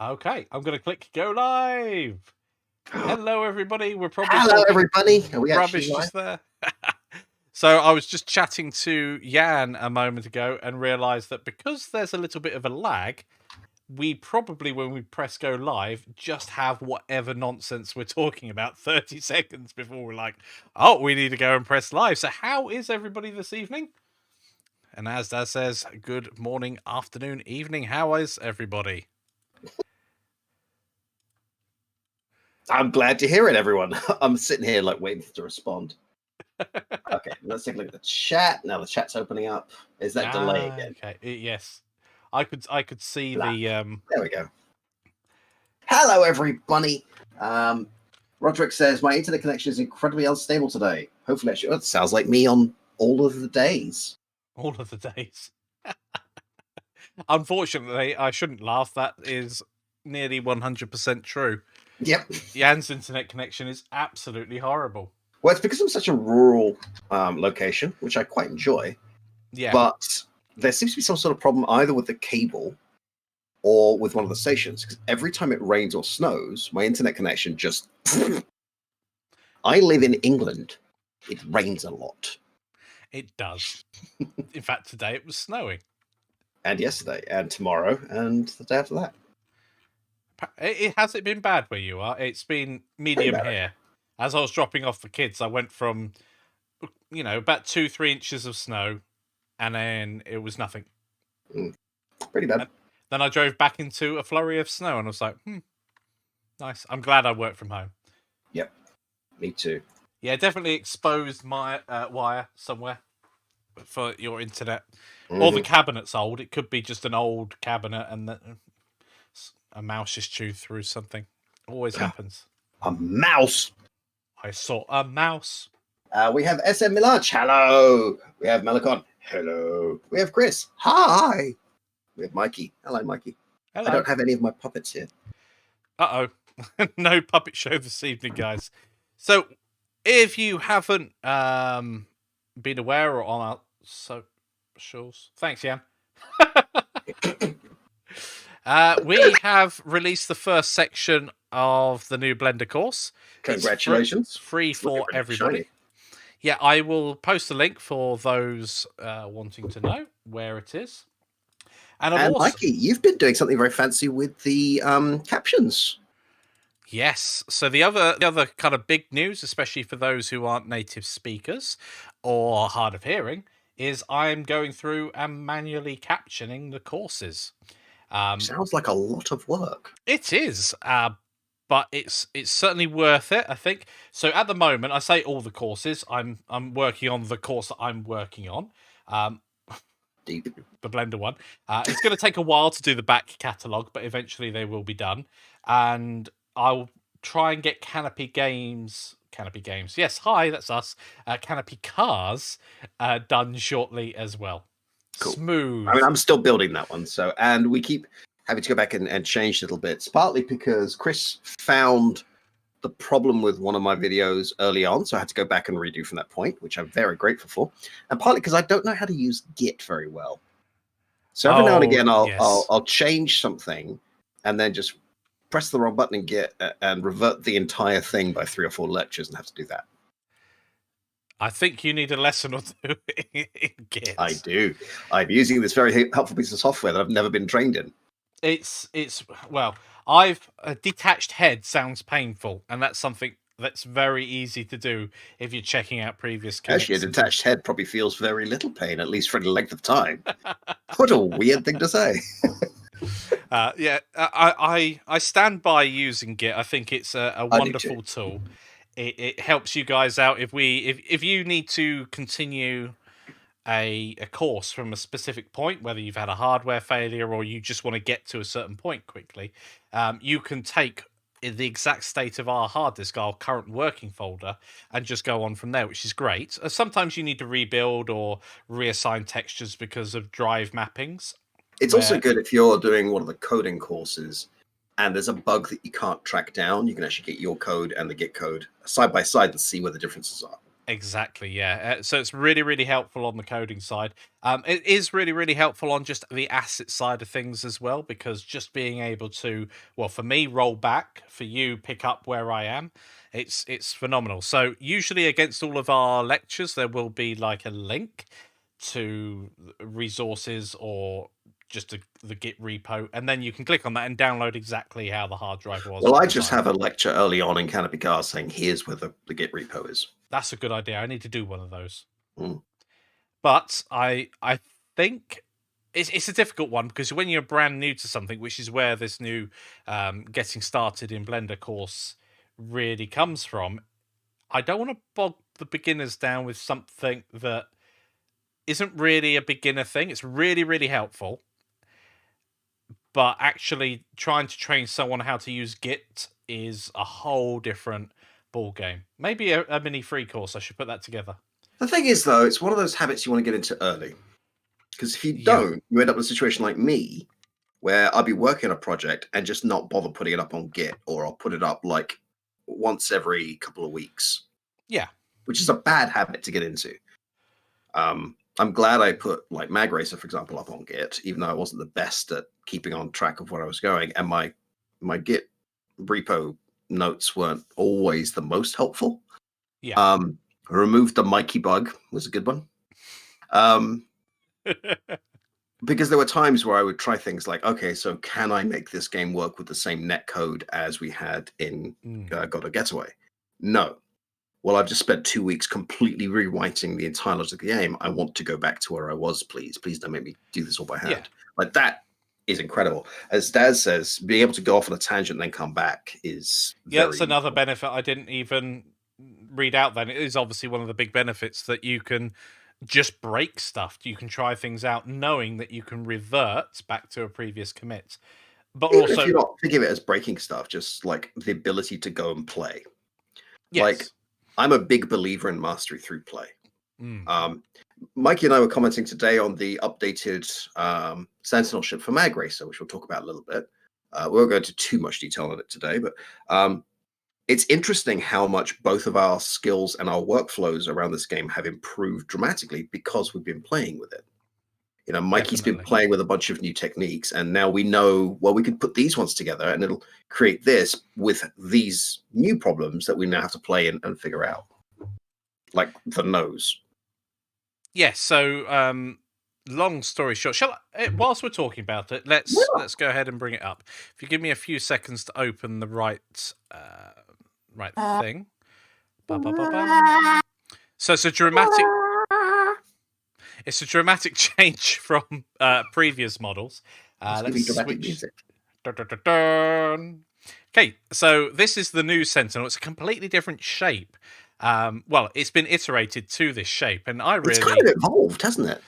Okay, I'm going to click go live. Hello, everybody. We're probably Hello, everybody. Are we rubbish actually just there. So I was just chatting to Jan a moment ago and realised that because there's a little bit of a lag, we probably, when we press go live, just have whatever nonsense we're talking about 30 seconds before we're like, oh, we need to go and press live. So how is everybody this evening? And as Dad says, good morning, afternoon, evening. How is everybody? I'm glad to hear it, everyone. I'm sitting here like waiting to respond. Okay, let's take a look at the chat. Now the chat's opening up. Is that delay again? Okay, yes. I could see Black. the There we go. Hello, everybody. Roderick says my internet connection is incredibly unstable today. Hopefully, it sounds like me on all of the days. All of the days. Unfortunately, I shouldn't laugh. That is nearly 100% true. Yep. Jan's internet connection is absolutely horrible. Well, it's because I'm such a rural location, which I quite enjoy. Yeah. But there seems to be some sort of problem either with the cable or with one of the stations, because every time it rains or snows, my internet connection just... I live in England. It rains a lot. It does. In fact, today it was snowing. And yesterday, and tomorrow, and the day after that. It hasn't been bad where you are. It's been medium here. As I was dropping off the kids, I went from, about 2-3 inches of snow, and then it was nothing. Pretty bad. And then I drove back into a flurry of snow, and I was like, nice. I'm glad I work from home. Yep, me too. Yeah, definitely exposed my wire somewhere for your internet. Or the cabinet's old. It could be just an old cabinet, and a mouse is chewed through something. Always happens. A mouse. I saw a mouse. We have SM Milach. Hello. We have Melicon. Hello. We have Chris. Hi. We have Mikey. Hello, Mikey. Hello. I don't have any of my puppets here. Uh-oh. No puppet show this evening, guys. So, if you haven't been aware or on our socials... Thanks, Jan. We have released the first section of the new Blender course. Congratulations. It's free for everybody. Shiny. Yeah, I will post a link for those wanting to know where it is. And also... Mikey, you've been doing something very fancy with the captions. Yes. So the other kind of big news, especially for those who aren't native speakers or hard of hearing, is I'm going through and manually captioning the courses. Sounds like a lot of work. It is, but it's certainly worth it, I think. So at the moment, I say all the courses. I'm working on the course that I'm working on. Deep. The Blender one. It's going to take a while to do the back catalogue, but eventually they will be done. And I'll try and get Canopy Games. Yes, hi, that's us. Canopy Cars done shortly as well. Cool. Smooth. I mean, I'm still building that one. And we keep having to go back and change little bits, partly because Chris found the problem with one of my videos early on, so I had to go back and redo from that point, which I'm very grateful for, and partly because I don't know how to use Git very well. So every now and again, I'll change something and then just press the wrong button in Git and revert the entire thing by 3 or 4 lectures and have to do that. I think you need a lesson or two in Git. I do. I'm using this very helpful piece of software that I've never been trained in. A detached head sounds painful, and that's something that's very easy to do if you're checking out previous commits. Actually, a detached head probably feels very little pain, at least for any length of time. What a weird thing to say. I stand by using Git. I think it's a wonderful tool. It helps you guys out if you need to continue a course from a specific point, whether you've had a hardware failure or you just want to get to a certain point quickly, you can take the exact state of our hard disk, our current working folder, and just go on from there, which is great. Sometimes you need to rebuild or reassign textures because of drive mappings. It's also good if you're doing one of the coding courses and there's a bug that you can't track down. You can actually get your code and the Git code side by side and see where the differences are. Exactly, yeah. So it's really, really helpful on the coding side. It is really, really helpful on just the asset side of things as well, because just being able to, well, for me, roll back, for you, pick up where I am, it's phenomenal. So usually against all of our lectures, there will be like a link to resources or just the Git repo, and then you can click on that and download exactly how the hard drive was. Well, I just have a lecture early on in Canopy saying, here's where the Git repo is. That's a good idea. I need to do one of those. Mm. But I think it's a difficult one, because when you're brand new to something, which is where this new getting started in Blender course really comes from, I don't want to bog the beginners down with something that isn't really a beginner thing. It's really, really helpful, but actually trying to train someone how to use Git is a whole different ball game. Maybe a mini free course. I should put that together. The thing is, though, it's one of those habits you want to get into early. Because if you don't, you end up in a situation like me, where I'll be working on a project and just not bother putting it up on Git, or I'll put it up like once every couple of weeks. Yeah. Which is a bad habit to get into. I'm glad I put like MagRacer, for example, up on Git, even though I wasn't the best at keeping on track of where I was going. And my Git repo notes weren't always the most helpful. Yeah. Removed the Mikey bug was a good one. Because there were times where I would try things like, okay, so can I make this game work with the same net code as we had in God of Getaway? No. Well, I've just spent 2 weeks completely rewriting the entire logic of the game. I want to go back to where I was, please. Please don't make me do this all by hand. Yeah. Like, that is incredible. As Daz says, being able to go off on a tangent and then come back is that's another benefit I didn't even read out then. It is obviously one of the big benefits that you can just break stuff. You can try things out knowing that you can revert back to a previous commit. But even also, if you're not thinking of it as breaking stuff, just like the ability to go and play. Yes. Like, I'm a big believer in mastery through play. Mikey and I were commenting today on the updated Sentinel ship for MagRacer, which we'll talk about a little bit. We won't go into too much detail on it today, but it's interesting how much both of our skills and our workflows around this game have improved dramatically because we've been playing with it. You know, Mikey's been playing with a bunch of new techniques, and now we know, well, we can put these ones together and it'll create this with these new problems that we now have to play and figure out. Like the nose. Yes, so long story short, whilst we're talking about it, let's go ahead and bring it up. If you give me a few seconds to open the right thing. So it's a dramatic change from previous models. Let's switch. Okay, so this is the new Sentinel. It's a completely different shape. Well, it's been iterated to this shape, and it's kind of evolved, hasn't it?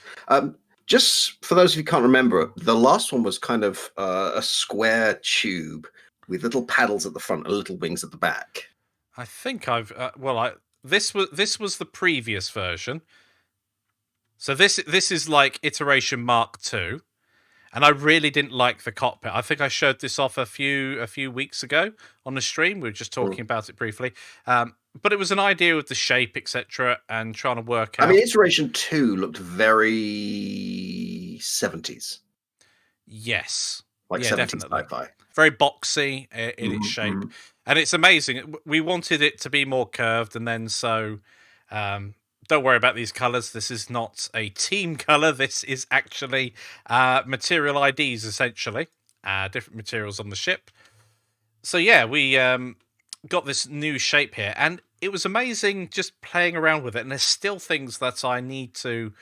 Just for those of you who can't remember, the last one was kind of a square tube with little paddles at the front and little wings at the back. I think this was the previous version. So this is like iteration Mark II, and I really didn't like the cockpit. I think I showed this off a few weeks ago on the stream. We were just talking about it briefly, but it was an idea with the shape, etc., and trying to work out. I mean, iteration 2 looked very 70s. Yes, like 70s sci-fi. Very boxy in its shape, and it's amazing. We wanted it to be more curved, and then so. Don't worry about these colors. This is not a team color. This is actually material IDs, essentially. Different materials on the ship. So yeah, we got this new shape here, and it was amazing just playing around with it. And there's still things that I need to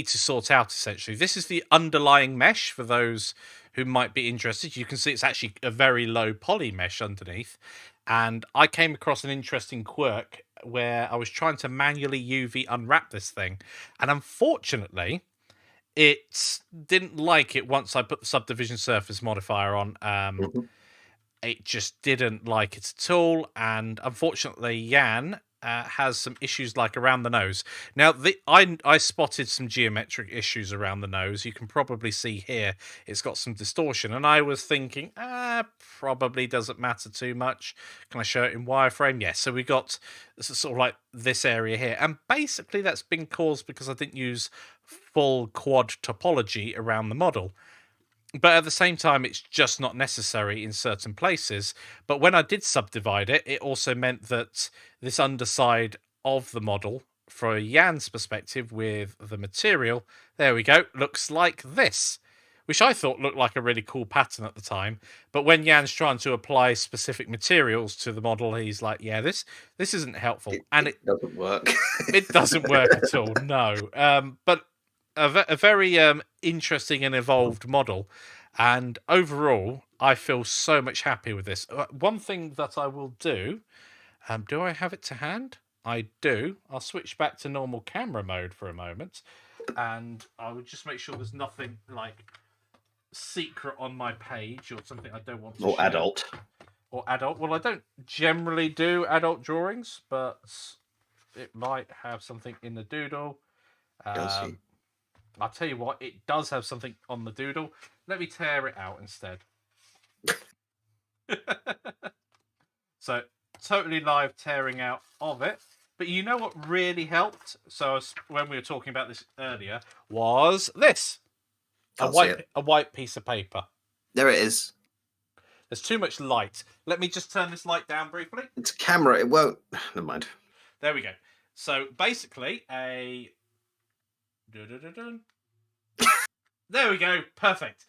sort out, essentially. This is the underlying mesh for those who might be interested. You can see it's actually a very low poly mesh underneath. And I came across an interesting quirk where I was trying to manually UV unwrap this thing. And unfortunately, it didn't like it once I put the subdivision surface modifier on. It just didn't like it at all. And unfortunately, Jan has some issues like around the nose. Now, I spotted some geometric issues around the nose. You can probably see here it's got some distortion. And I was thinking, probably doesn't matter too much. Can I show it in wireframe? Yes. So we got sort of like this area here. And basically that's been caused because I didn't use full quad topology around the model. But at the same time, it's just not necessary in certain places. But when I did subdivide it, it also meant that this underside of the model, for Jan's perspective with the material, there we go, looks like this, which I thought looked like a really cool pattern at the time. But when Jan's trying to apply specific materials to the model, he's like, yeah, this isn't helpful. It doesn't work. It doesn't work at all, no. But a very interesting and evolved model. And overall, I feel so much happy with this. One thing that I will do I have it to hand? I do. I'll switch back to normal camera mode for a moment. And I would just make sure there's nothing like secret on my page or something I don't want to Or share. adult. Or adult. Well, I don't generally do adult drawings, but it might have something in the doodle. Does he? I'll tell you what, it does have something on the doodle. Let me tear it out instead. So, totally live tearing out of it. But you know what really helped? So, when we were talking about this earlier, was this. A white piece of paper. There it is. There's too much light. Let me just turn this light down briefly. It's a camera. It won't. Never mind. There we go. So, basically, there we go. Perfect.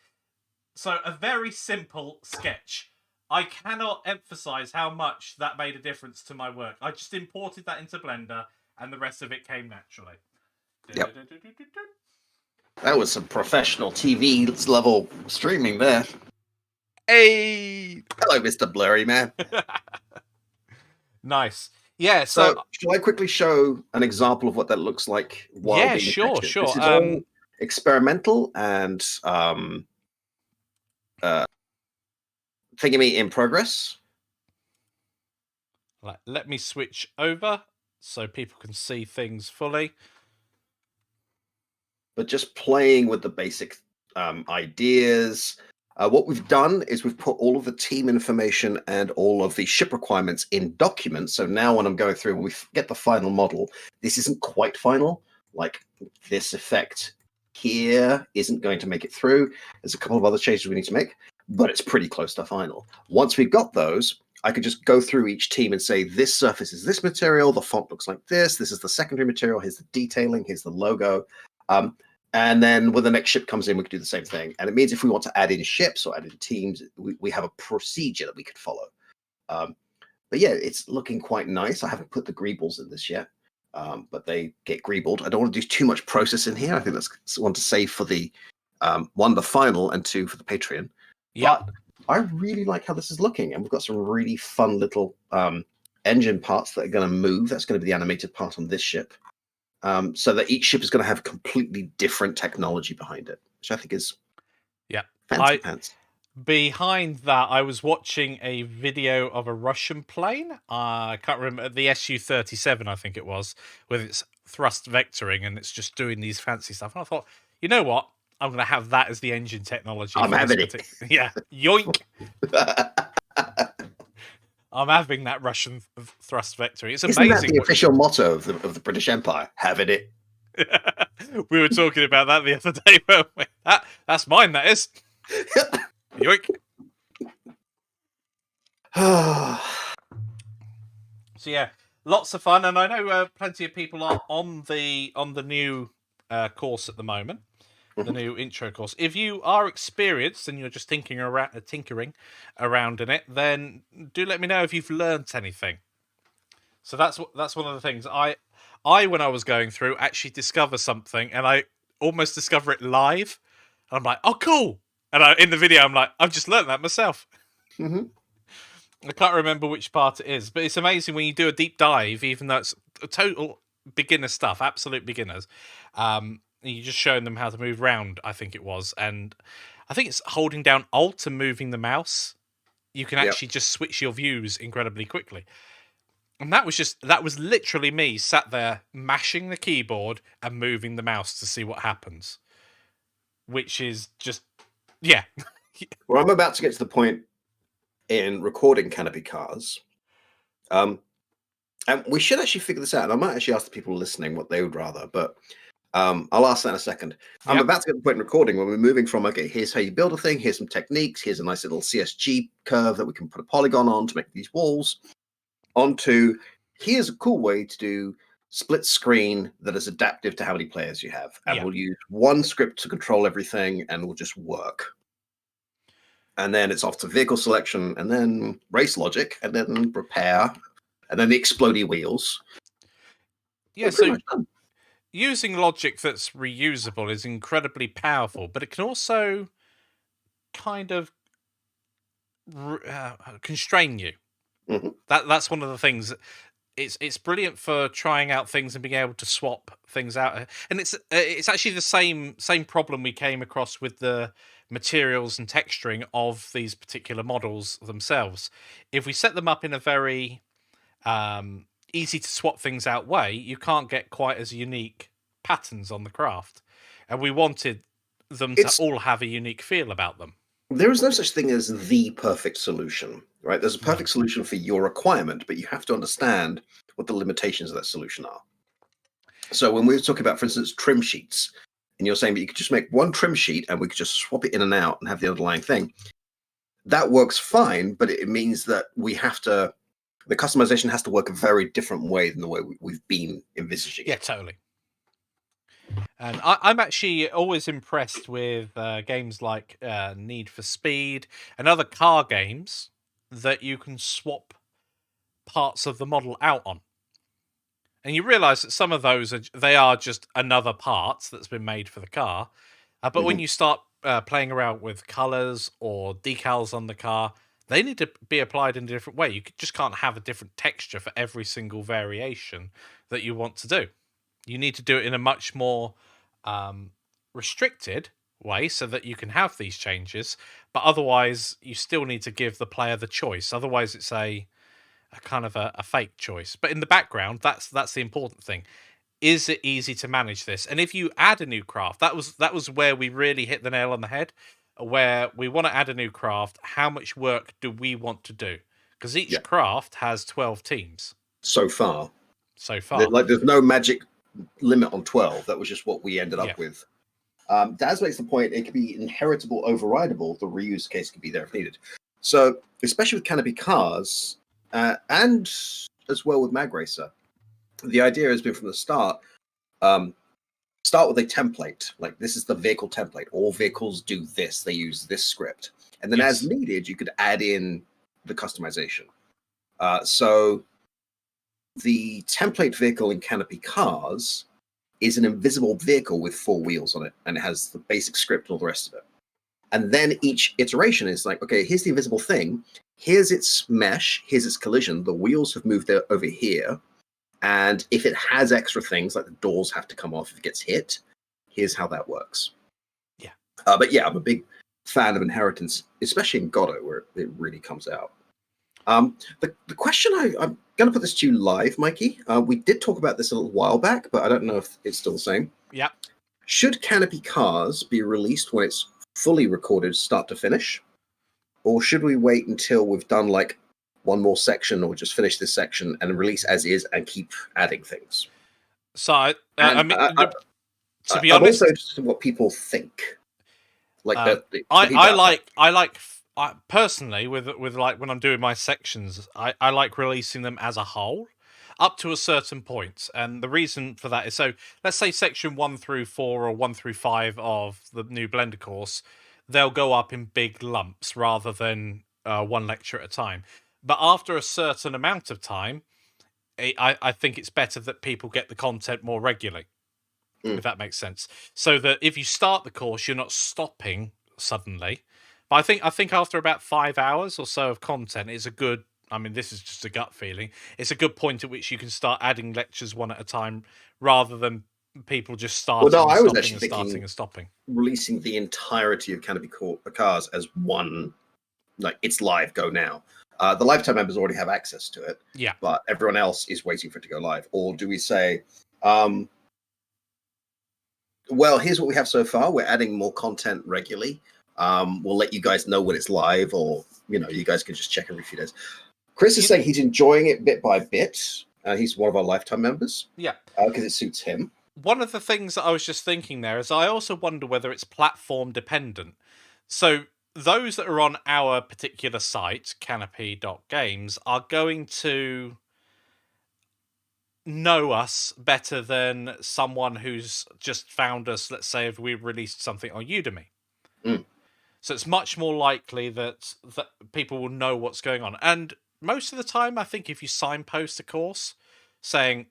So, a very simple sketch. I cannot emphasize how much that made a difference to my work. I just imported that into Blender, and the rest of it came naturally. Yep. That was some professional TV level streaming there. Hey! Hello, Mr. Blurry Man. Nice. Yeah, so shall I quickly show an example of what that looks like while being sure. This is all experimental and thingamy in progress. Let me switch over so people can see things fully. But just playing with the basic ideas. What we've done is we've put all of the team information and all of the ship requirements in documents. So now when I'm going through, when we get the final model, this isn't quite final. Like this effect here isn't going to make it through. There's a couple of other changes we need to make, but it's pretty close to final. Once we've got those, I could just go through each team and say, this surface is this material, the font looks like this is the secondary material, here's the detailing, here's the logo. And then when the next ship comes in, we can do the same thing. And it means if we want to add in ships or add in teams, we have a procedure that we could follow. But yeah, it's looking quite nice. I haven't put the greebles in this yet, but they get greebled. I don't want to do too much process in here. I think that's one to save for the one, the final, and two, for the Patreon. Yeah. But I really like how this is looking. And we've got some really fun little engine parts that are going to move. That's going to be the animated part on this ship. So that each ship is going to have completely different technology behind it, which I think is fancy pants. Behind that, I was watching a video of a Russian plane. I can't remember, the Su-37, I think it was, with its thrust vectoring, and it's just doing these fancy stuff. And I thought, you know what? I'm going to have that as the engine technology. I'm having it. Yeah, yoink. I'm having that Russian thrust vectoring. It's amazing. Isn't that the official motto of the British Empire? Having it. We were talking about that the other day, weren't we? That's mine, that is. Yoink. So yeah, lots of fun, and I know plenty of people are on the new course at the moment. The new intro course. If you are experienced and you're just tinkering around in it, then do let me know if you've learnt anything. So that's one of the things I when I was going through actually discover something, and I almost discover it live. And I'm like, oh cool! And in the video, I'm like, I've just learnt that myself. Mm-hmm. I can't remember which part it is, but it's amazing when you do a deep dive, even though it's a total beginner stuff, absolute beginners. You're just showing them how to move around, I think it was. And I think it's holding down Alt and moving the mouse. You can actually just switch your views incredibly quickly. And that was literally me sat there mashing the keyboard and moving the mouse to see what happens. Which is just, yeah. Well, I'm about to get to the point in recording Canopy Cars. And we should actually figure this out. And I might actually ask the people listening what they would rather, but I'll ask that in a second. I'm about to get to the point in recording when we're moving from, okay, here's how you build a thing, here's some techniques, here's a nice little CSG curve that we can put a polygon on to make these walls, onto here's a cool way to do split screen that is adaptive to how many players you have. And we'll use one script to control everything and will just work. And then it's off to vehicle selection, and then race logic, and then repair, and then the explodey wheels. Yeah, so using logic that's reusable is incredibly powerful, but it can also kind of constrain you. Mm-hmm. That's one of the things. It's brilliant for trying out things and being able to swap things out, and it's actually the same problem we came across with the materials and texturing of these particular models themselves. If we set them up in a very easy to swap things out way, you can't get quite as unique patterns on the craft, and we wanted them to all have a unique feel about them. There is no such thing as the perfect solution, right? There's a perfect solution for your requirement, but you have to understand what the limitations of that solution are. So when we were talking about, for instance, trim sheets, and you're saying that you could just make one trim sheet and we could just swap it in and out and have the underlying thing, that works fine, but it means that the customization has to work a very different way than the way we've been envisaging. Yeah, totally. And I'm actually always impressed with games like Need for Speed and other car games that you can swap parts of the model out on. And you realise that some of those they are just another part that's been made for the car. But when you start playing around with colours or decals on the car, they need to be applied in a different way. You just can't have a different texture for every single variation that you want to do. You need to do it in a much more restricted way so that you can have these changes, but otherwise you still need to give the player the choice. Otherwise it's a kind of a fake choice. But in the background, that's the important thing. Is it easy to manage this? And if you add a new craft, that was where we really hit the nail on the head, where we want to add a new craft. How much work do we want to do? Because each craft has 12 teams. So far. Like there's no magic limit on 12. That was just what we ended up with. Daz makes the point it could be inheritable, overrideable. The reuse case could be there if needed. So, especially with Canopy Cars, and as well with Mag Racer, the idea has been from the start, start with a template. Like, this is the vehicle template. All vehicles do this. They use this script. And then as needed, you could add in the customization. So the template vehicle in Canopy Cars is an invisible vehicle with 4 wheels on it, and it has the basic script and all the rest of it. And then each iteration is like, okay, here's the invisible thing. Here's its mesh. Here's its collision. The wheels have moved over here. And if it has extra things, like the doors have to come off if it gets hit, here's how that works. Yeah. But yeah, I'm a big fan of inheritance, especially in Godot, where it really comes out. The question, I'm going to put this to you live, Mikey. We did talk about this a little while back, but I don't know if it's still the same. Yeah. Should Canopy Cars be released when it's fully recorded start to finish? Or should we wait until we've done like one more section or just finish this section and release as is and keep adding things? So, I mean, to be honest... I'm also interested in what people think. Like I personally, with like when I'm doing my sections, I like releasing them as a whole up to a certain point. And the reason for that is, so let's say section 1 through 4 or 1 through 5 of the new Blender course, they'll go up in big lumps rather than one lecture at a time. But after a certain amount of time, I think it's better that people get the content more regularly, if that makes sense. So that if you start the course, you're not stopping suddenly. But I think after about 5 hours or so of content, it's a good, I mean, this is just a gut feeling, it's a good point at which you can start adding lectures one at a time rather than people just starting and stopping. Releasing the entirety of Canopy Cars as one, like, it's live, go now. The lifetime members already have access to it. Yeah. But everyone else is waiting for it to go live. Or do we say, well, here's what we have so far. We're adding more content regularly. We'll let you guys know when it's live, or you guys can just check every few days. Chris is saying he's enjoying it bit by bit. He's one of our lifetime members. Yeah, because it suits him. One of the things that I was just thinking there is I also wonder whether it's platform dependent. So those that are on our particular site, Canopy.games, are going to know us better than someone who's just found us, let's say, if we released something on Udemy. So it's much more likely that people will know what's going on. And most of the time, I think if you signpost a course saying,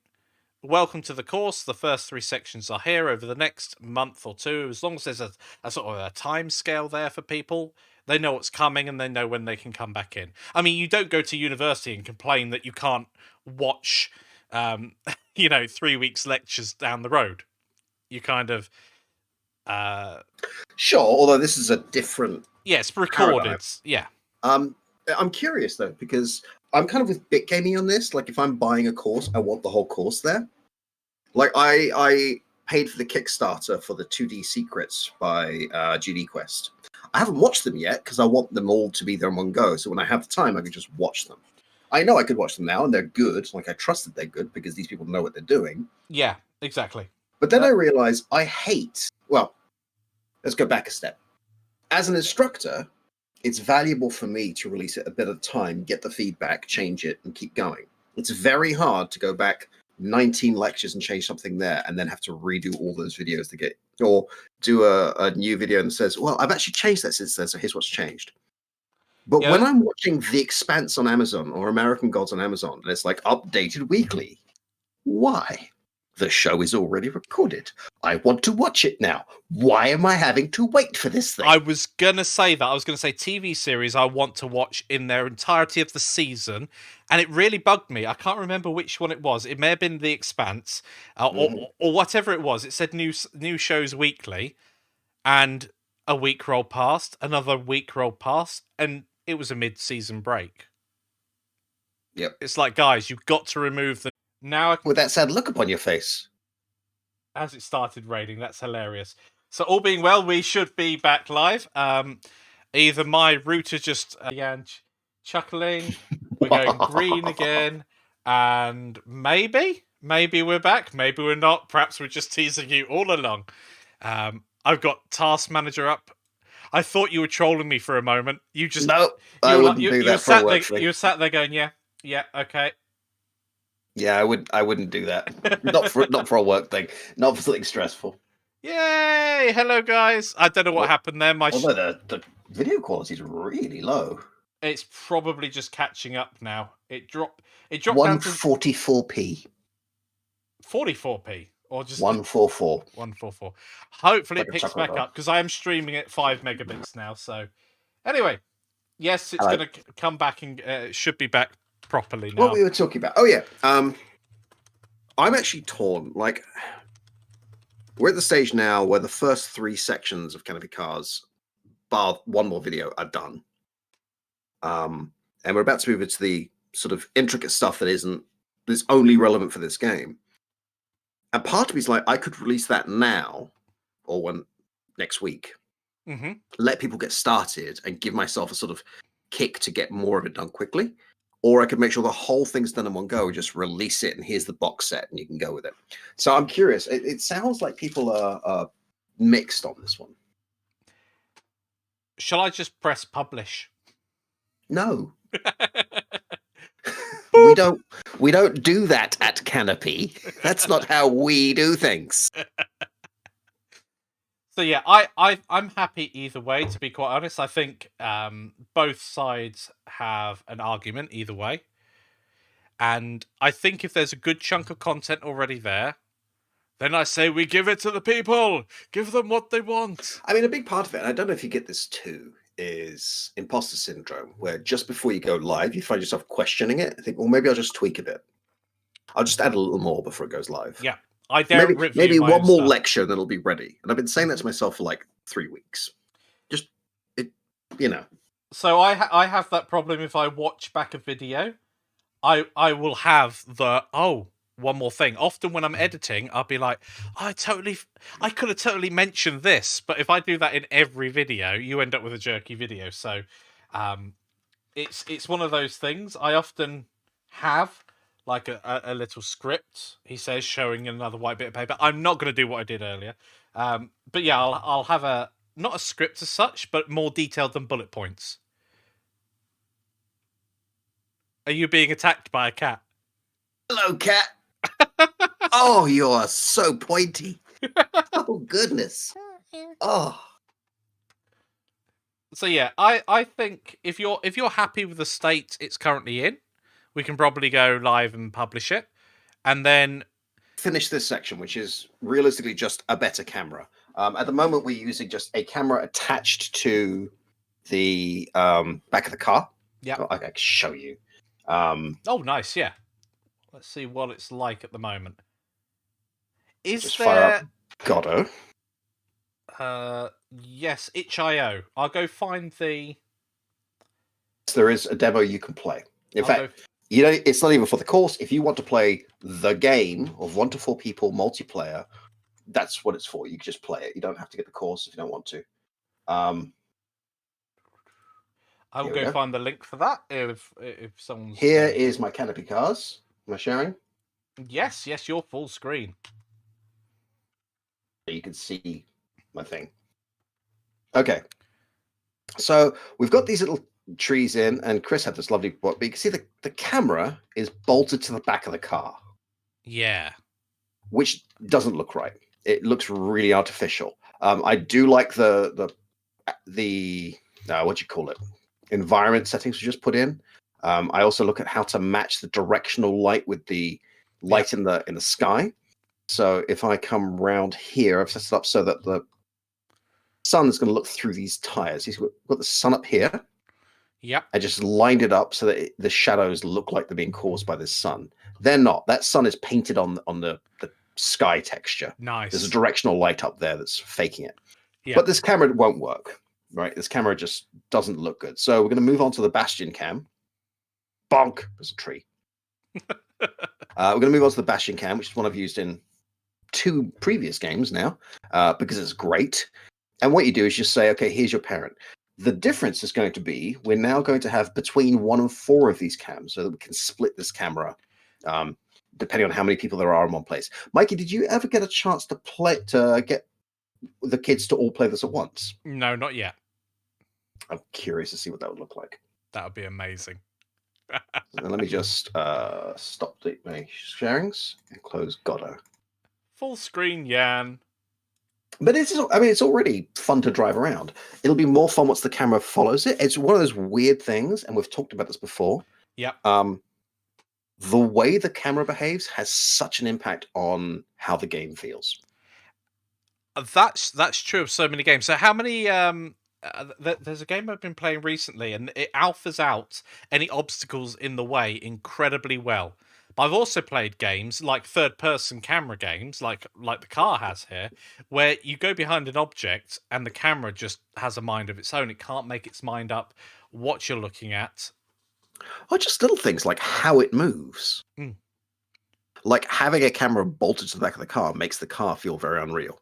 welcome to the course, the first 3 sections are here over the next month or two, as long as there's a sort of a time scale there for people, they know what's coming and they know when they can come back in. I mean, you don't go to university and complain that you can't watch 3 weeks lectures down the road. You kind of sure, although this is a different it's recorded paradigm. Yeah. I'm curious though, because I'm kind of with bit gaming on this. Like, if I'm buying a course, I want the whole course there. Like, I paid for the Kickstarter for the 2D Secrets by GD Quest. I haven't watched them yet because I want them all to be there in one go. So when I have the time, I can just watch them. I know I could watch them now, and they're good. Like, I trust that they're good because these people know what they're doing. Yeah, exactly. But then I realize I hate. Well, let's go back a step. As an instructor, it's valuable for me to release it a bit at a time, get the feedback, change it, and keep going. It's very hard to go back 19 lectures and change something there and then have to redo all those videos to get, or do a new video and says, well, I've actually changed that since then, so here's what's changed. But when I'm watching The Expanse on Amazon or American Gods on Amazon, and it's like updated weekly, why? The show is already recorded. I want to watch it now. Why am I having to wait for this thing? I was going to say that. I was going to say TV series I want to watch in their entirety of the season. And it really bugged me. I can't remember which one it was. It may have been The Expanse or whatever it was. It said new shows weekly. And a week rolled past. Another week rolled past. And it was a mid-season break. Yep. It's like, guys, you've got to remove the... Now, with that sad look upon your face. As it started raining, that's hilarious. So all being well, we should be back live. Either my router just began chuckling, we're going green again, and maybe we're back, maybe we're not. Perhaps we're just teasing you all along. I've got Task Manager up. I thought you were trolling me for a moment. You just I wouldn't do that for a work thing. You were sat there going, yeah, okay. Yeah, I wouldn't do that. not for a work thing. Not for something stressful. Yay! Hello, guys. I don't know what happened there. Although the video quality is really low. It's probably just catching up now. It dropped 144p. 44p or just 144. 144. Hopefully it picks back up because I am streaming at 5 megabits now. So anyway, yes, it's going to come back and should be back properly now. What we were talking about? Oh yeah, I'm actually torn. Like, we're at the stage now where the first 3 sections of Canopy Cars, bar one more video, are done. And we're about to move into the sort of intricate stuff that's only relevant for this game. And part of me is like, I could release that now, or next week. Let people get started and give myself a sort of kick to get more of it done quickly. Or I could make sure the whole thing's done in one go, just release it, and here's the box set, and you can go with it. So I'm curious. It sounds like people are mixed on this one. Shall I just press publish? No. We don't do that at Canopy. That's not how we do things. So yeah, I'm happy either way, to be quite honest. I think both sides have an argument either way. And I think if there's a good chunk of content already there, then I say we give it to the people. Give them what they want. I mean, a big part of it, and I don't know if you get this too, is imposter syndrome, where just before you go live, you find yourself questioning it. I think, well, maybe I'll just tweak a bit. I'll just add a little more before it goes live. Yeah. I dare maybe one more lecture and it'll be ready. And I've been saying that to myself for like 3 weeks. Just, So I have that problem if I watch back a video. I will have the, one more thing. Often when I'm editing, I'll be like, I could have totally mentioned this, but if I do that in every video, you end up with a jerky video. So, it's one of those things. I often have like a little script. He says showing another white bit of paper. I'm not going to do what I did earlier, but yeah, I'll have a not a script as such, but more detailed than bullet points. Are you being attacked by a cat? Hello, cat. Oh, you are so pointy. Oh, goodness. Oh. So yeah, I think if you're happy with the state it's currently in, we can probably go live and publish it, and then finish this section, which is realistically just a better camera. At the moment, we're using just a camera attached to the back of the car. Yeah, I can show you. Oh, nice. Yeah. Let's see what it's like at the moment. Is just there? Fire up Godot. Yes, itch.io. I'll go find the. There is a demo you can play. In fact, you know, it's not even for the course. If you want to play the game of 1 to 4 people multiplayer, that's what it's for. You can just play it. You don't have to get the course if you don't want to. I will go find the link for that if someone's. Here is my Canopy cars. Am I sharing? Yes, you're full screen. You can see my thing. Okay. So we've got these little trees in, and Chris had this lovely but you can see the camera is bolted to the back of the car. Yeah. Which doesn't look right. It looks really artificial. I do like the what do you call it? Environment settings we just put in. I also look at how to match the directional light with the light in the sky. So if I come round here, I've set it up so that the sun is going to look through these tires. He's got the sun up here. Yep. I just lined it up so that the shadows look like they're being caused by this sun. They're not. That sun is painted on the sky texture. Nice. There's a directional light up there that's faking it. Yeah. But this camera won't work, right? This camera just doesn't look good. So we're going to move on to the Bastion cam. Bonk. There's a tree. We're going to move on to the Bastion cam, which is one I've used in 2 previous games now, because it's great. And what you do is just say, okay, here's your parent. The difference is going to be we're now going to have between 1 and 4 of these cams so that we can split this camera depending on how many people there are in one place. Mikey, did you ever get a chance to get the kids to all play this at once? No, not yet. I'm curious to see what that would look like. That would be amazing. Let me just stop my sharings and close Godot. Full screen, Jan. But it's already fun to drive around. It'll be more fun once the camera follows it. It's one of those weird things, and we've talked about this before. Yeah. The way the camera behaves has such an impact on how the game feels. That's true of so many games. So how many? There's a game I've been playing recently, and it alphas out any obstacles in the way incredibly well. But I've also played games like third-person camera games, like the car has here, where you go behind an object and the camera just has a mind of its own. It can't make its mind up what you're looking at. Or just little things like how it moves. Mm. Like having a camera bolted to the back of the car makes the car feel very unreal.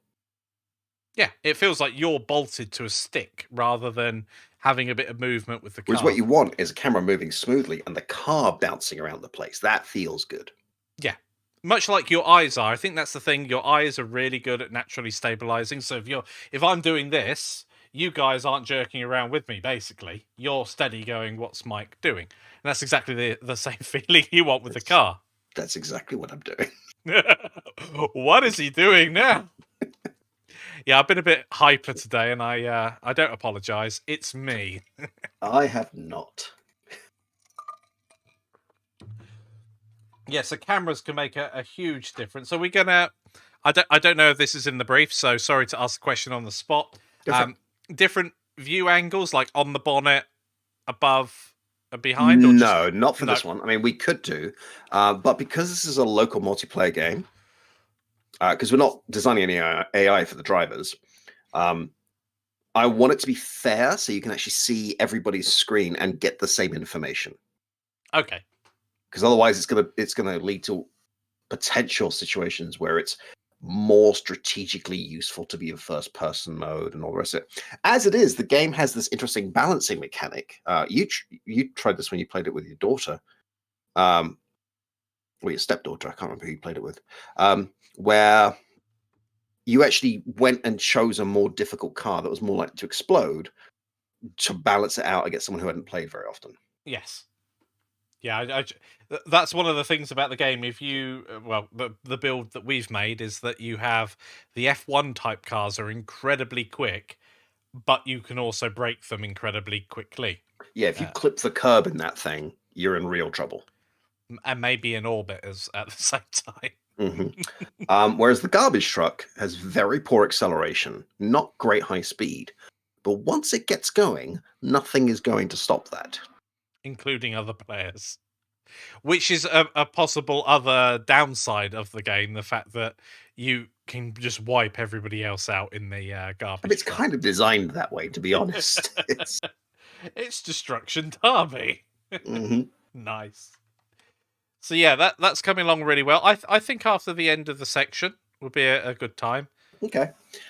Yeah, it feels like you're bolted to a stick rather than having a bit of movement with the car. Whereas what you want is a camera moving smoothly and the car bouncing around the place. That feels good. Yeah. Much like your eyes are. I think that's the thing. Your eyes are really good at naturally stabilizing. So if I'm doing this, you guys aren't jerking around with me, basically. You're steady going, what's Mike doing? And that's exactly the same feeling you want with the car. That's exactly what I'm doing. What is he doing now? Yeah, I've been a bit hyper today, and I don't apologise. It's me. I have not. Yeah, so cameras can make a huge difference. So we're gonna. I don't know if this is in the brief, so sorry to ask the question on the spot. Different view angles, like on the bonnet, above, and behind. Or no, not for this one. I mean, we could do, but because this is a local multiplayer game. Because we're not designing any AI for the drivers. I want it to be fair so you can actually see everybody's screen and get the same information. Okay. Because otherwise it's gonna lead to potential situations where it's more strategically useful to be in first person mode and all the rest of it. As it is, the game has this interesting balancing mechanic. You tried this when you played it with your daughter, or your stepdaughter. I can't remember who you played it with, where you actually went and chose a more difficult car that was more likely to explode to balance it out against someone who hadn't played very often. Yes. Yeah, that's one of the things about the game. If you, the build that we've made is that you have the F1 type cars are incredibly quick, but you can also break them incredibly quickly. Yeah, if you clip the curb in that thing, you're in real trouble. And maybe in orbit at the same time. Mm-hmm. Whereas the garbage truck has very poor acceleration, not great high speed, but once it gets going, nothing is going to stop that. Including other players. Which is a possible other downside of the game, the fact that you can just wipe everybody else out in the garbage It's truck. kind of designed that way, to be honest. It's Destruction Derby. Mm-hmm. Nice. So yeah, that's coming along really well. I think after the end of the section would be a good time. Okay,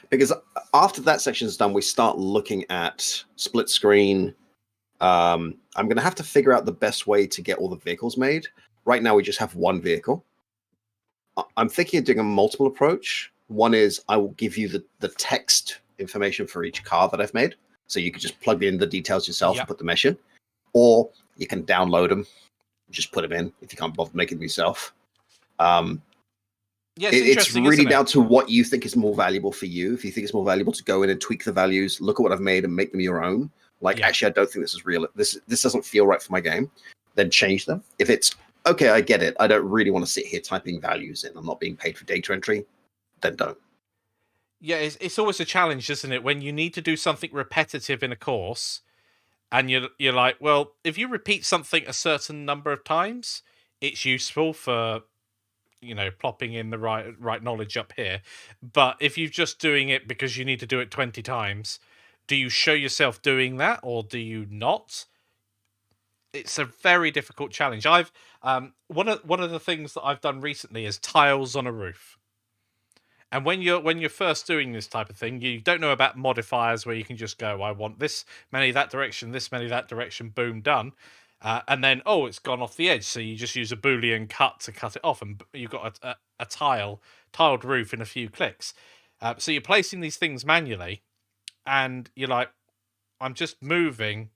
because after that section is done, we start looking at split screen. I'm going to have to figure out the best way to get all the vehicles made. Right now, we just have one vehicle. I'm thinking of doing a multiple approach. One is I will give you the text information for each car that I've made. So you can just plug in the details yourself and put the mesh in. Or you can download them, just put them in if you can't bother making them yourself. It's really down to what you think is more valuable for you. If you think it's more valuable to go in and tweak the values, look at what I've made and make them your own. Actually, I don't think this is real. This doesn't feel right for my game. Then change them. If it's okay, I get it. I don't really want to sit here typing values in. I'm not being paid for data entry. Then don't. Yeah, it's always a challenge, isn't it? When you need to do something repetitive in a course, and you're like, well, if you repeat something a certain number of times, it's useful for plopping in the right knowledge up here. But if you're just doing it because you need to do it 20 times, do you show yourself doing that or do you not? It's a very difficult challenge. I've one of the things that I've done recently is tiles on a roof. And when you're first doing this type of thing, you don't know about modifiers where you can just go, I want this many that direction, this many that direction, boom, done. And then, it's gone off the edge. So you just use a Boolean cut to cut it off, and you've got a tiled roof in a few clicks. So you're placing these things manually, and you're like, I'm just moving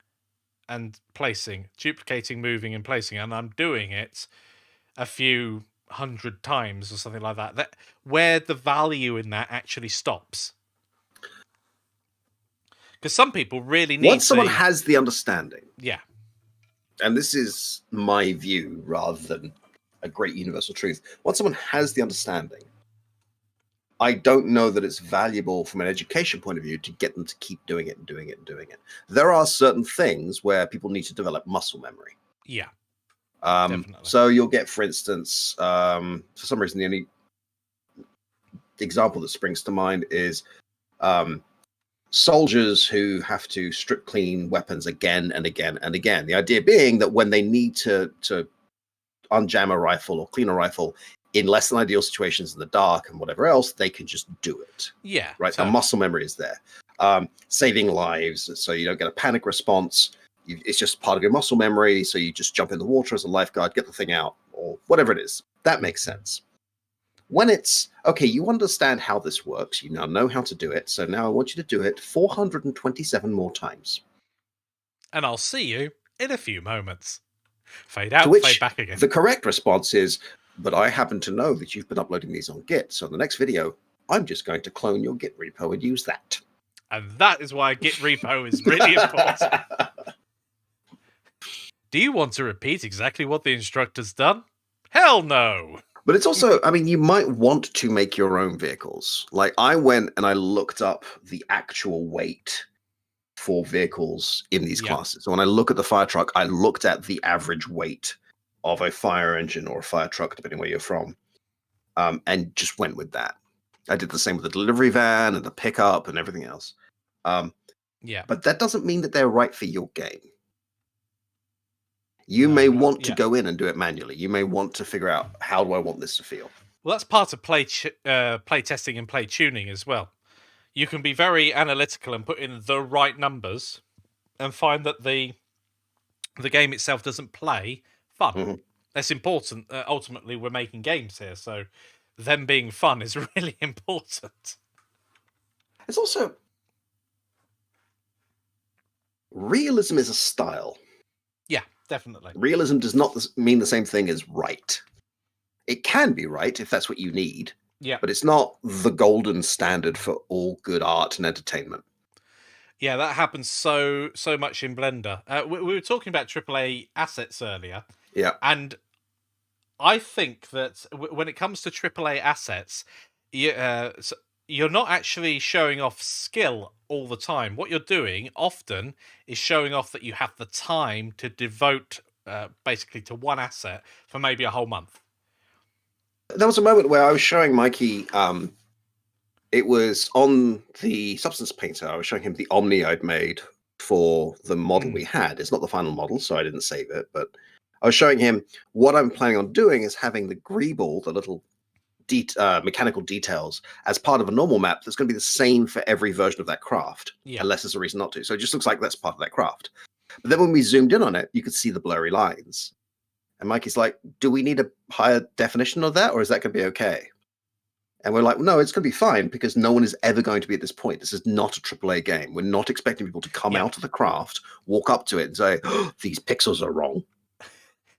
and placing, duplicating, moving and placing, and I'm doing it a few 100 times or something like that. That where the value in that actually stops. Because some people really need once someone has the understanding. Yeah. And this is my view rather than a great universal truth. Once someone has the understanding, I don't know that it's valuable from an education point of view to get them to keep doing it and doing it and doing it. There are certain things where people need to develop muscle memory. Yeah. So you'll get, for instance, for some reason, the only example that springs to mind is soldiers who have to strip clean weapons again and again and again. The idea being that when they need to unjam a rifle or clean a rifle in less than ideal situations in the dark and whatever else, they can just do it. Yeah. Right. The muscle memory is there. Saving lives, so you don't get a panic response. It's just part of your muscle memory. So you just jump in the water as a lifeguard, get the thing out, or whatever it is. That makes sense. When it's, okay, you understand how this works. You now know how to do it. So now I want you to do it 427 more times. And I'll see you in a few moments. Fade out, fade back again. The correct response is, but I happen to know that you've been uploading these on Git. So in the next video, I'm just going to clone your Git repo and use that. And that is why Git repo is really important. Do you want to repeat exactly what the instructor's done? Hell no! But it's also, I mean, you might want to make your own vehicles. Like, I went and I looked up the actual weight for vehicles in these classes. So when I look at the fire truck, I looked at the average weight of a fire engine or a fire truck, depending where you're from, and just went with that. I did the same with the delivery van and the pickup and everything else. But that doesn't mean that they're right for your game. You No, may want to yeah. go in and do it manually. You may want to figure out, how do I want this to feel? Well, that's part of play testing and play tuning as well. You can be very analytical and put in the right numbers and find that the game itself doesn't play fun. Mm-hmm. That's important. Ultimately, we're making games here, so them being fun is really important. It's also, realism is a style. Yeah, definitely. Realism does not mean the same thing as right. It can be right if that's what you need, Yeah, but it's not the golden standard for all good art and entertainment. yeah, that happens so much in Blender. We were talking about AAA assets earlier, Yeah. and I think that when it comes to AAA assets, you're not actually showing off skill all the time. What you're doing often is showing off that you have the time to devote basically to one asset for maybe a whole month. There was a moment where I was showing Mikey, it was on the Substance Painter, I was showing him the Omni I'd made for the model we had. It's not the final model, so I didn't save it, but I was showing him what I'm planning on doing is having the greeble, the little mechanical details, as part of a normal map that's going to be the same for every version of that craft, unless there's a reason not to. So it just looks like that's part of that craft. But then when we zoomed in on it, you could see the blurry lines. And Mikey's like, do we need a higher definition of that, or is that going to be okay? And we're like, no, it's going to be fine because no one is ever going to be at this point. This is not a AAA game. We're not expecting people to come out of the craft, walk up to it and say, oh, these pixels are wrong.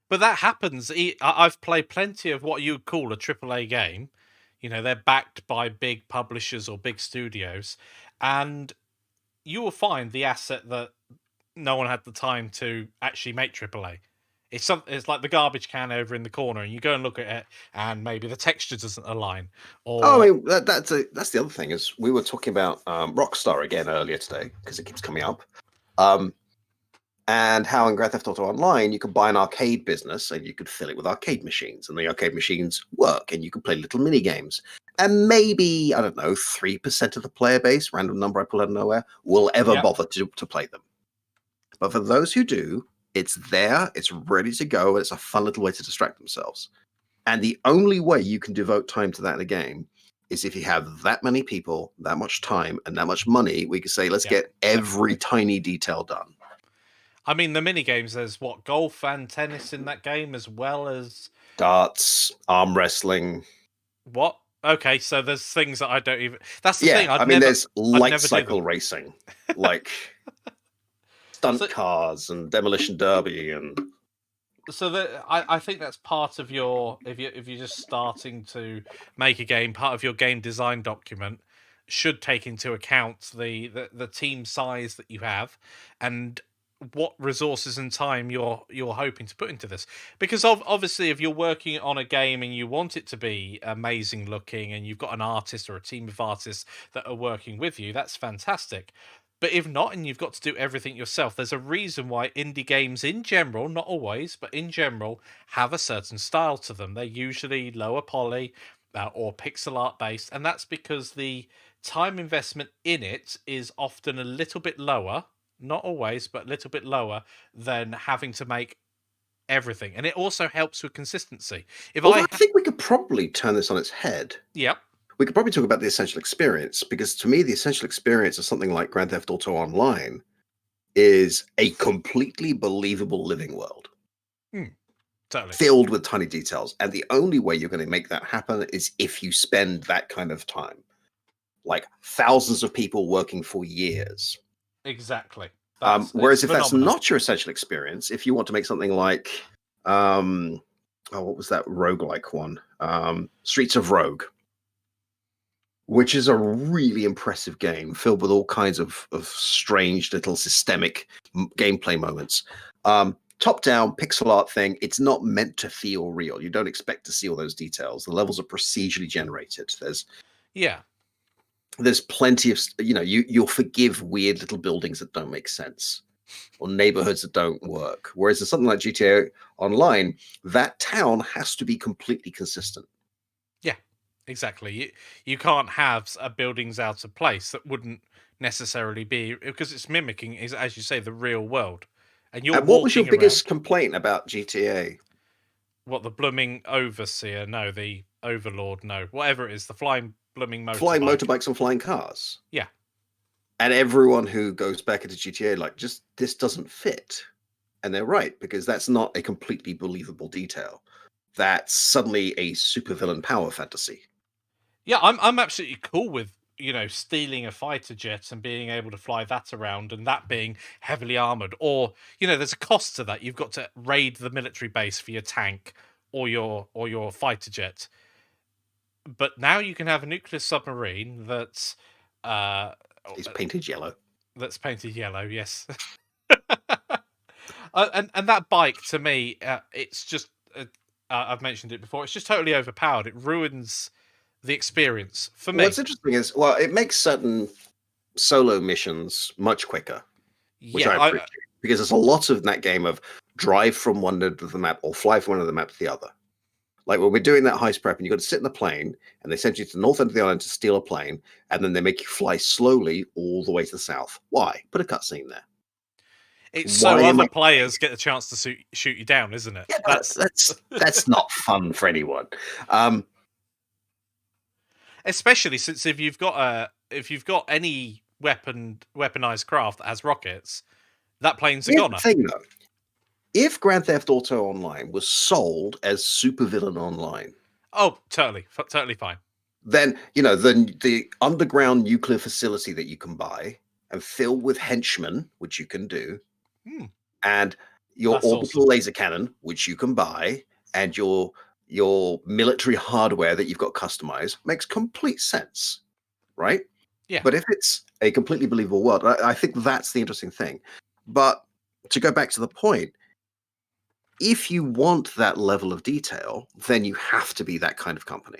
But that happens. I've played plenty of what you would call a AAA game. You know, they're backed by big publishers or big studios, and you will find the asset that no one had the time to actually make AAA. It's like the garbage can over in the corner, and you go and look at it, and maybe the texture doesn't align. Or I mean, that's the other thing is we were talking about Rockstar again earlier today because it keeps coming up, and how in Grand Theft Auto Online you could buy an arcade business and you could fill it with arcade machines, and the arcade machines work, and you could play little mini games, and maybe I don't know 3% of the player base, random number I pull out of nowhere, will ever bother to play them. But for those who do, it's there, it's ready to go, and it's a fun little way to distract themselves. And the only way you can devote time to that in a game is if you have that many people, that much time, and that much money. We can say, let's get every tiny detail done. I mean, the mini games. There's golf and tennis in that game, as well as darts, arm wrestling. What? Okay, so there's things that I don't even. That's the thing. There's light cycle racing, like stunt cars and demolition derby, and so I think that's part of your if you're just starting to make a game, part of your game design document should take into account the team size that you have and what resources and time you're hoping to put into this. Because obviously, if you're working on a game and you want it to be amazing looking, and you've got an artist or a team of artists that are working with you, that's fantastic. But if not, and you've got to do everything yourself, there's a reason why indie games in general, not always, but in general, have a certain style to them. They're usually lower poly or pixel art based, and that's because the time investment in it is often a little bit lower, not always, but a little bit lower than having to make everything. And it also helps with consistency. I think we could probably turn this on its head. Yep. We could probably talk about the essential experience, because to me, the essential experience of something like Grand Theft Auto Online is a completely believable living world. Totally. Filled with tiny details. And the only way you're going to make that happen is if you spend that kind of time. Like thousands of people working for years. Exactly. Whereas if that's not your essential experience, if you want to make something like, what was that roguelike one? Streets of Rogue, which is a really impressive game filled with all kinds of strange little systemic gameplay moments. Top-down pixel art thing, it's not meant to feel real. You don't expect to see all those details. The levels are procedurally generated. There's plenty of, you'll forgive weird little buildings that don't make sense or neighborhoods that don't work. Whereas in something like GTA Online, that town has to be completely consistent. Yeah, exactly. You can't have buildings out of place that wouldn't necessarily be, because it's mimicking, as you say, the real world. and you're And what was your walking biggest around. complaint about GTA? What, the blooming overseer? No, the overlord? No, whatever it is, the flying blooming Flying motorbike. motorbikes and flying cars. Yeah. And everyone who goes back into GTA, like, just this doesn't fit. And they're right, because that's not a completely believable detail. That's suddenly a supervillain power fantasy. Yeah, I'm absolutely cool with, stealing a fighter jet and being able to fly that around and that being heavily armored. Or, there's a cost to that. You've got to raid the military base for your tank or your fighter jet. But now you can have a nuclear submarine that's It's painted yellow. that's painted yellow, yes. And that bike, to me, it's just I've mentioned it before, it's just totally overpowered. It ruins the experience for me. What's interesting is, well, it makes certain solo missions much quicker, which I Yeah, appreciate, because there's a lot of that game of drive from one end of the map or fly from one end of the map to the other. Like when we're doing that heist prep and you've got to sit in the plane and they send you to the north end of the island to steal a plane, and then they make you fly slowly all the way to the south. Why? Put a cutscene there. it's Why so am other I? players get the chance to shoot you down, isn't it? Yeah, that's not fun for anyone. Especially since if you've got any weaponized craft that has rockets, that plane's a Here's the goner. thing, though. If Grand Theft Auto Online was sold as Supervillain Online, Oh, totally fine. then the underground nuclear facility that you can buy and fill with henchmen, which you can do, and your That's orbital awesome. laser cannon, which you can buy, and your military hardware that you've got customized, makes complete sense, right? Yeah. But if it's a completely believable world, I think that's the interesting thing. But to go back to the point, if you want that level of detail, then you have to be that kind of company.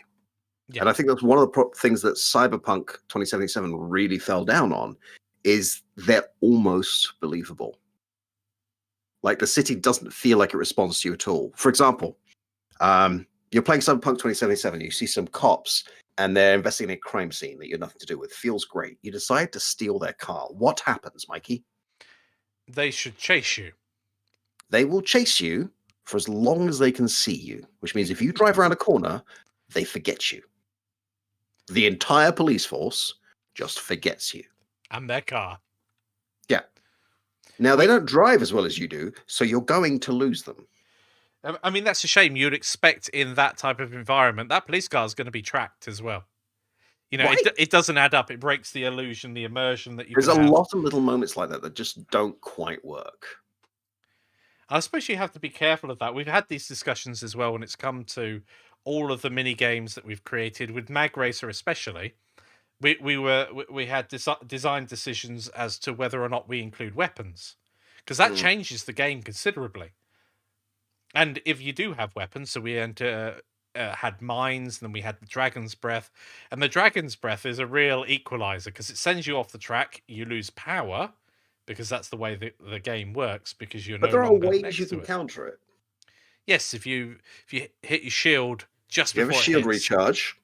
Yeah. And I think that's one of the things that Cyberpunk 2077 really fell down on, is they're almost believable. Like the city doesn't feel like it responds to you at all. For example, you're playing Cyberpunk 2077, you see some cops and they're investigating a crime scene that you have nothing to do with. Feels great. You decide to steal their car. What happens, Mikey? They should chase you. They will chase you for as long as they can see you, which means if you drive around a corner, they forget you. The entire police force just forgets you. And their car. Yeah. Now, they don't drive as well as you do, so you're going to lose them. I mean, that's a shame. You'd expect in that type of environment, that police car is going to be tracked as well. Right? It doesn't add up. It breaks the illusion, the immersion that you There's can a have. lot of little moments like that just don't quite work. I suppose you have to be careful of that. We've had these discussions as well when it's come to all of the mini games that we've created with Mag Racer, especially. We had design decisions as to whether or not we include weapons, because that changes the game considerably. And if you do have weapons, so we had mines, and then we had the Dragon's Breath, and the Dragon's Breath is a real equalizer because it sends you off the track. You lose power because that's the way the game works. Because you're But no there are longer ways next you to can it. counter it. Yes, if you hit your shield just You have a before it shield hits. recharge,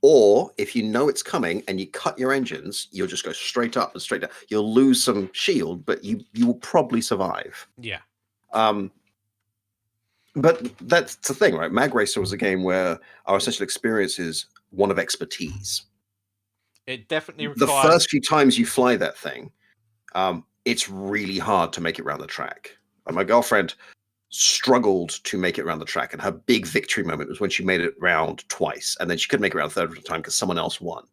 or if you know it's coming and you cut your engines, you'll just go straight up and straight down. You'll lose some shield, but you will probably survive. Yeah. But that's the thing, right? Mag Racer was a game where our essential experience is one of expertise. It definitely The requires. first few times you fly that thing, it's really hard to make it around the track. And my girlfriend struggled to make it around the track, and her big victory moment was when she made it round twice, and then she couldn't make it around the third time because someone else won.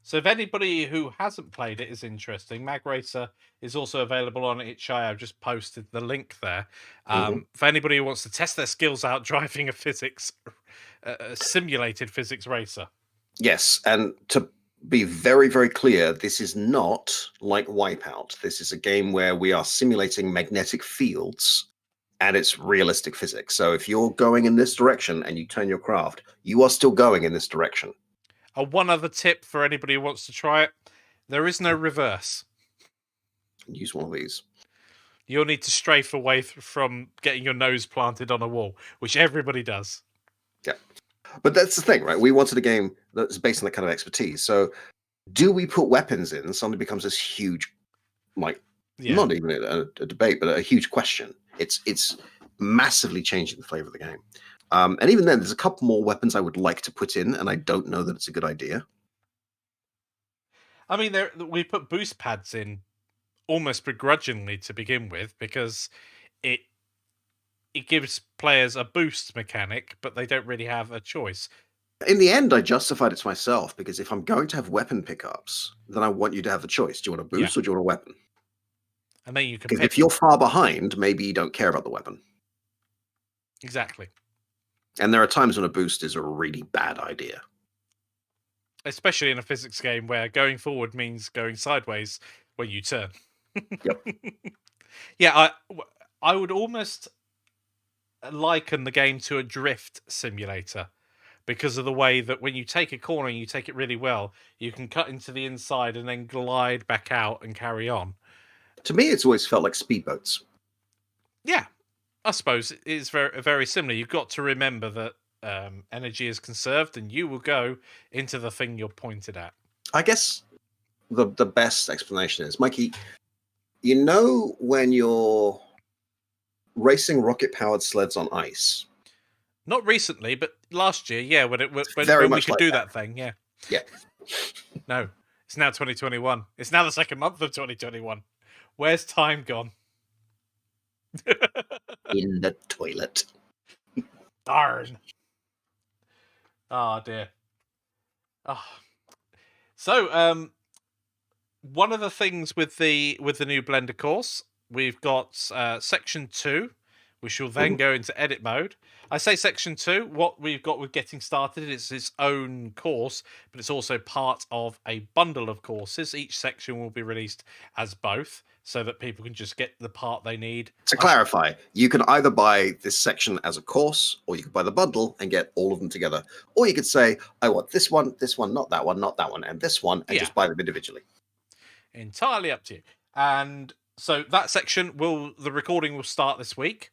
So if anybody who hasn't played it is interesting, Mag Racer is also available on itch.io. I've just posted the link there. For anybody who wants to test their skills out driving a simulated physics racer. Yes, and to be very, very clear, this is not like Wipeout. This is a game where we are simulating magnetic fields, and it's realistic physics. So if you're going in this direction and you turn your craft, you are still going in this direction. One other tip for anybody who wants to try it: there is no reverse. Use one of these. You'll need to strafe away from getting your nose planted on a wall, which everybody does. Yeah. But that's the thing, right? We wanted a game that's based on that kind of expertise. So do we put weapons in? Suddenly becomes this huge, like, Yeah. Not even a debate, but a huge question. It's massively changing the flavor of the game. And even then, there's a couple more weapons I would like to put in, and I don't know that it's a good idea. I mean, we put boost pads in almost begrudgingly to begin with because it gives players a boost mechanic, but they don't really have a choice. In the end, I justified it to myself because if I'm going to have weapon pickups, then I want you to have the choice. Do you want a boost or do you want a weapon? And then you can Because pick if you're far behind, maybe you don't care about the weapon. Exactly. And there are times when a boost is a really bad idea. Especially in a physics game where going forward means going sideways when you turn. Yep. Yeah, I would almost liken the game to a drift simulator because of the way that when you take a corner and you take it really well, you can cut into the inside and then glide back out and carry on. To me, it's always felt like speedboats. Yeah, I suppose it's very, very similar. You've got to remember that energy is conserved and you will go into the thing you're pointed at. I guess the best explanation is, Mikey, you know when you're racing rocket-powered sleds on ice? Not recently, but last year, yeah, when we could do that thing, yeah. Yeah. No, it's now 2021. It's now the second month of 2021. Where's time gone? In the toilet. Darn. Oh dear. Oh. So, one of the things with the new Blender course, we've got section 2, which will then go into edit mode. I say section 2. What we've got with getting started is its own course, but it's also part of a bundle of courses. Each section will be released as both, so that people can just get the part they need. To clarify, you can either buy this section as a course, or you can buy the bundle and get all of them together. Or you could say, I want this one, not that one, and this one, and just buy them individually. Entirely up to you. And so that section the recording will start this week.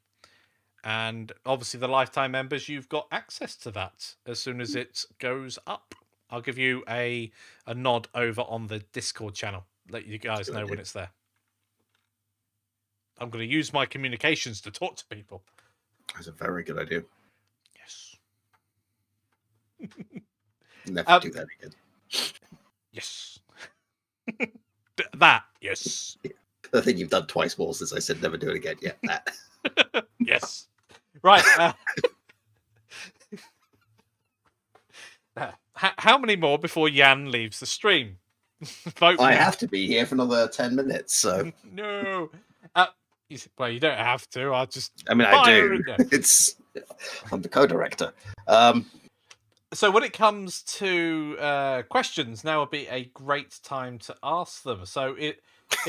And obviously the lifetime members, you've got access to that as soon as it goes up. I'll give you a nod over on the Discord channel. Let you guys know when it's there. I'm going to use my communications to talk to people. That's a very good idea. Yes. Never do that again. Yes. That, yes. The thing you've done twice more since I said never do it again. Yeah, that. Yes. Right. How many more before Jan leaves the stream? I have to be here for another 10 minutes, so... No. Well, you don't have to. I do. I'm the co-director. So when it comes to questions, now would be a great time to ask them. So if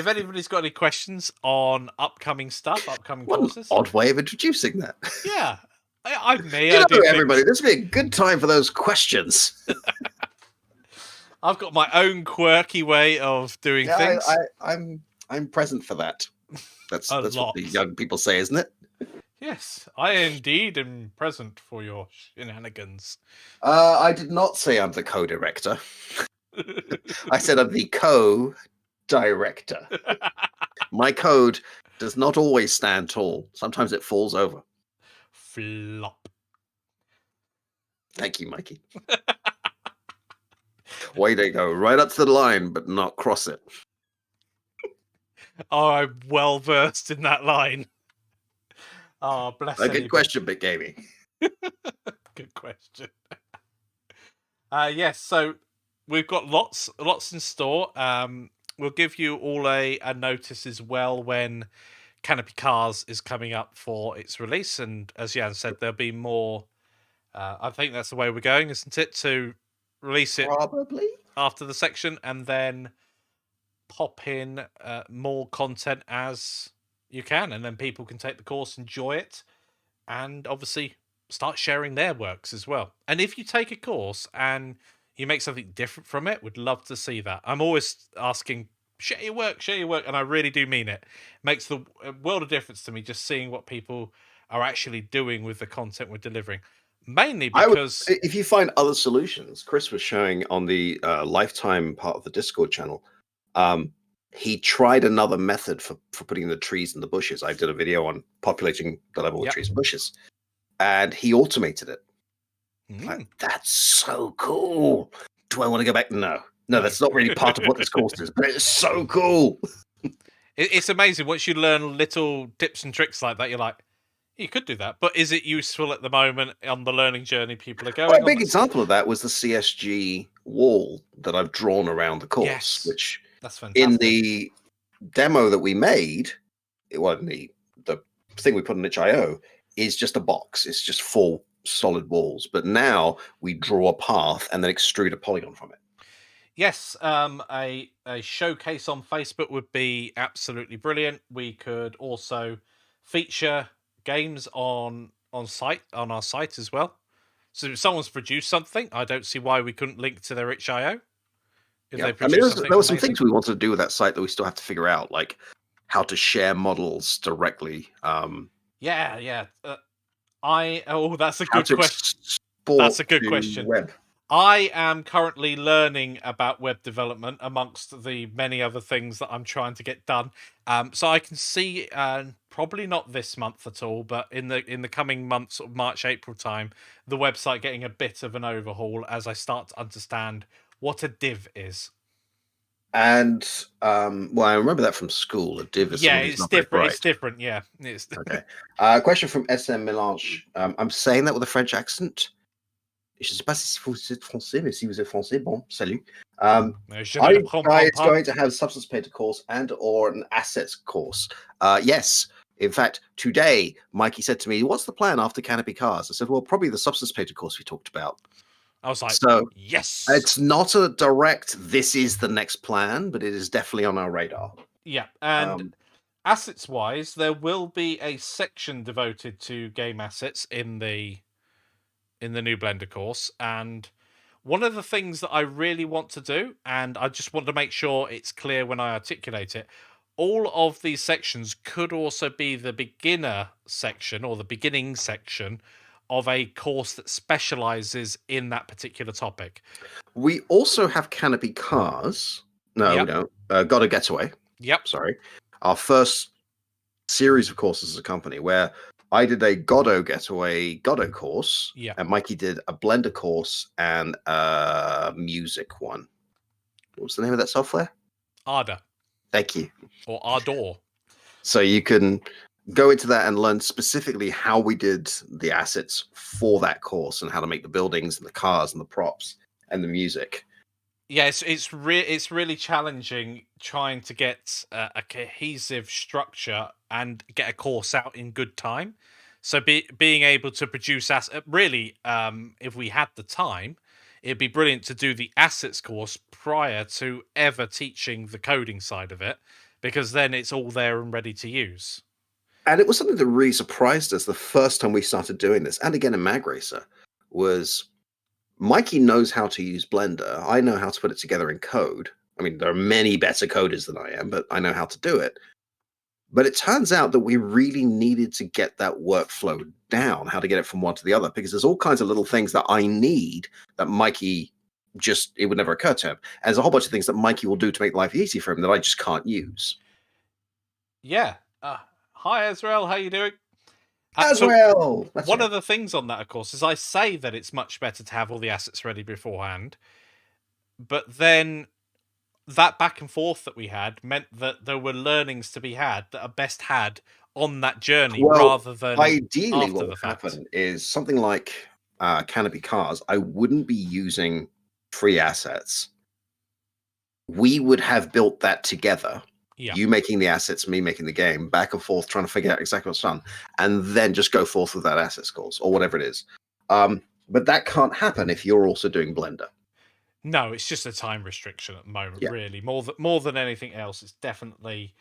anybody's got any questions on upcoming stuff, upcoming courses... odd way of introducing that. Yeah. Everybody, this would be a good time for those questions. I've got my own quirky way of doing things. I'm present for that. That's what the young people say, isn't it? Yes, I indeed am present for your shenanigans. I did not say I'm the co-director. I said I'm the co-director. My code does not always stand tall. Sometimes it falls over. Flop. Thank you, Mikey. Way to go. Right up to the line, but not cross it. Oh, I'm well versed in that line. Oh, bless you. Good question, Big Gaming. Good question. Yes, so we've got lots in store. We'll give you all a notice as well when Canopy Cars is coming up for its release. And as Jan said, there'll be more. I think that's the way we're going, isn't it? To release it probably after the section and then pop in more content as you can, and then people can take the course, enjoy it, and obviously start sharing their works as well. And if you take a course and you make something different from it, we'd love to see that. I'm always asking, share your work, and I really do mean it. It makes the world of difference to me just seeing what people are actually doing with the content we're delivering. Mainly because... if you find other solutions, Chris was showing on the Lifetime part of the Discord channel, he tried another method for putting the trees and the bushes. I did a video on populating the level with Yep. trees and bushes, and he automated it. Mm. Like, that's so cool. Do I want to go back? No, No. that's not really part of what this course is, but it's so cool. It's amazing once you learn little tips and tricks like that. You're like, you could do that, but is it useful at the moment on the learning journey people are Well, going a on? big example of that was the CSG wall that I've drawn around the course, Yes, which that's in fantastic. the demo that we made, well, the thing we put in itch.io is just a box. It's just 4 solid walls. But now we draw a path and then extrude a polygon from it. Yes, a showcase on Facebook would be absolutely brilliant. We could also feature games on our site as well. So if someone's produced something, I don't see why we couldn't link to their itch.io if Yeah, they I mean, produce something there were some amazing. things we wanted to do with that site that we still have to figure out, like how to share models directly. Yeah. That's a How good to question. export That's a good to question. web. I am currently learning about web development amongst the many other things that I'm trying to get done. So I can see, probably not this month at all, but in the coming months, sort of March, April time, the website getting a bit of an overhaul as I start to understand what a div is. And well, I remember that from school. A div is Yeah, someone who's it's not very different. bright. It's different. Yeah, it's Okay. Question from SM Melange. I'm saying that with a French accent. Je sais pas si vous êtes français, mais si vous êtes français, bon, salut. Je Are ne le you prends guys pas. going to have a substance painter course and or an assets course? Yes. In fact, today, Mikey said to me, what's the plan after Canopy Cars? I said, well, probably the substance painter course we talked about. I was like, So yes. it's not a direct, this is the next plan, but it is definitely on our radar. Yeah, and assets wise, there will be a section devoted to game assets in the new Blender course. And one of the things that I really want to do, and I just want to make sure it's clear when I articulate it, all of these sections could also be the beginner section or the beginning section of a course that specializes in that particular topic. We also have Canopy Cars. No, we don't. Got a Getaway. Yep. Sorry. Our first series of courses as a company where I did a Godot course. Yeah. And Mikey did a Blender course and a music one. What was the name of that software? Arda. Thank you. Or Ardor. So you can go into that and learn specifically how we did the assets for that course and how to make the buildings and the cars and the props and the music. Yeah, it's really challenging trying to get a cohesive structure and get a course out in good time. So being able to produce really, if we had the time, it'd be brilliant to do the assets course prior to ever teaching the coding side of it, because then it's all there and ready to use. And it was something that really surprised us the first time we started doing this, and again in Mag Racer, was Mikey knows how to use Blender. I know how to put it together in code. I mean, there are many better coders than I am, but I know how to do it. But it turns out that we really needed to get that workflow down, how to get it from one to the other, because there's all kinds of little things that I need that Mikey it would never occur to him. And there's a whole bunch of things that Mikey will do to make life easy for him that I just can't use. Yeah. Hi, Azrael. How you doing? Azrael! One of the things on that, of course, is I say that it's much better to have all the assets ready beforehand. But then that back and forth that we had meant that there were learnings to be had that are best had on that journey rather than ideally after what the would fact. happen is something like Canopy Cars. I wouldn't be using free assets. We would have built that together. Yeah. You making the assets, me making the game, back and forth, trying to figure out exactly what's done, and then just go forth with that assets course or whatever it is. But that can't happen if you're also doing Blender. No, it's just a time restriction at the moment, really. More than anything else, it's definitely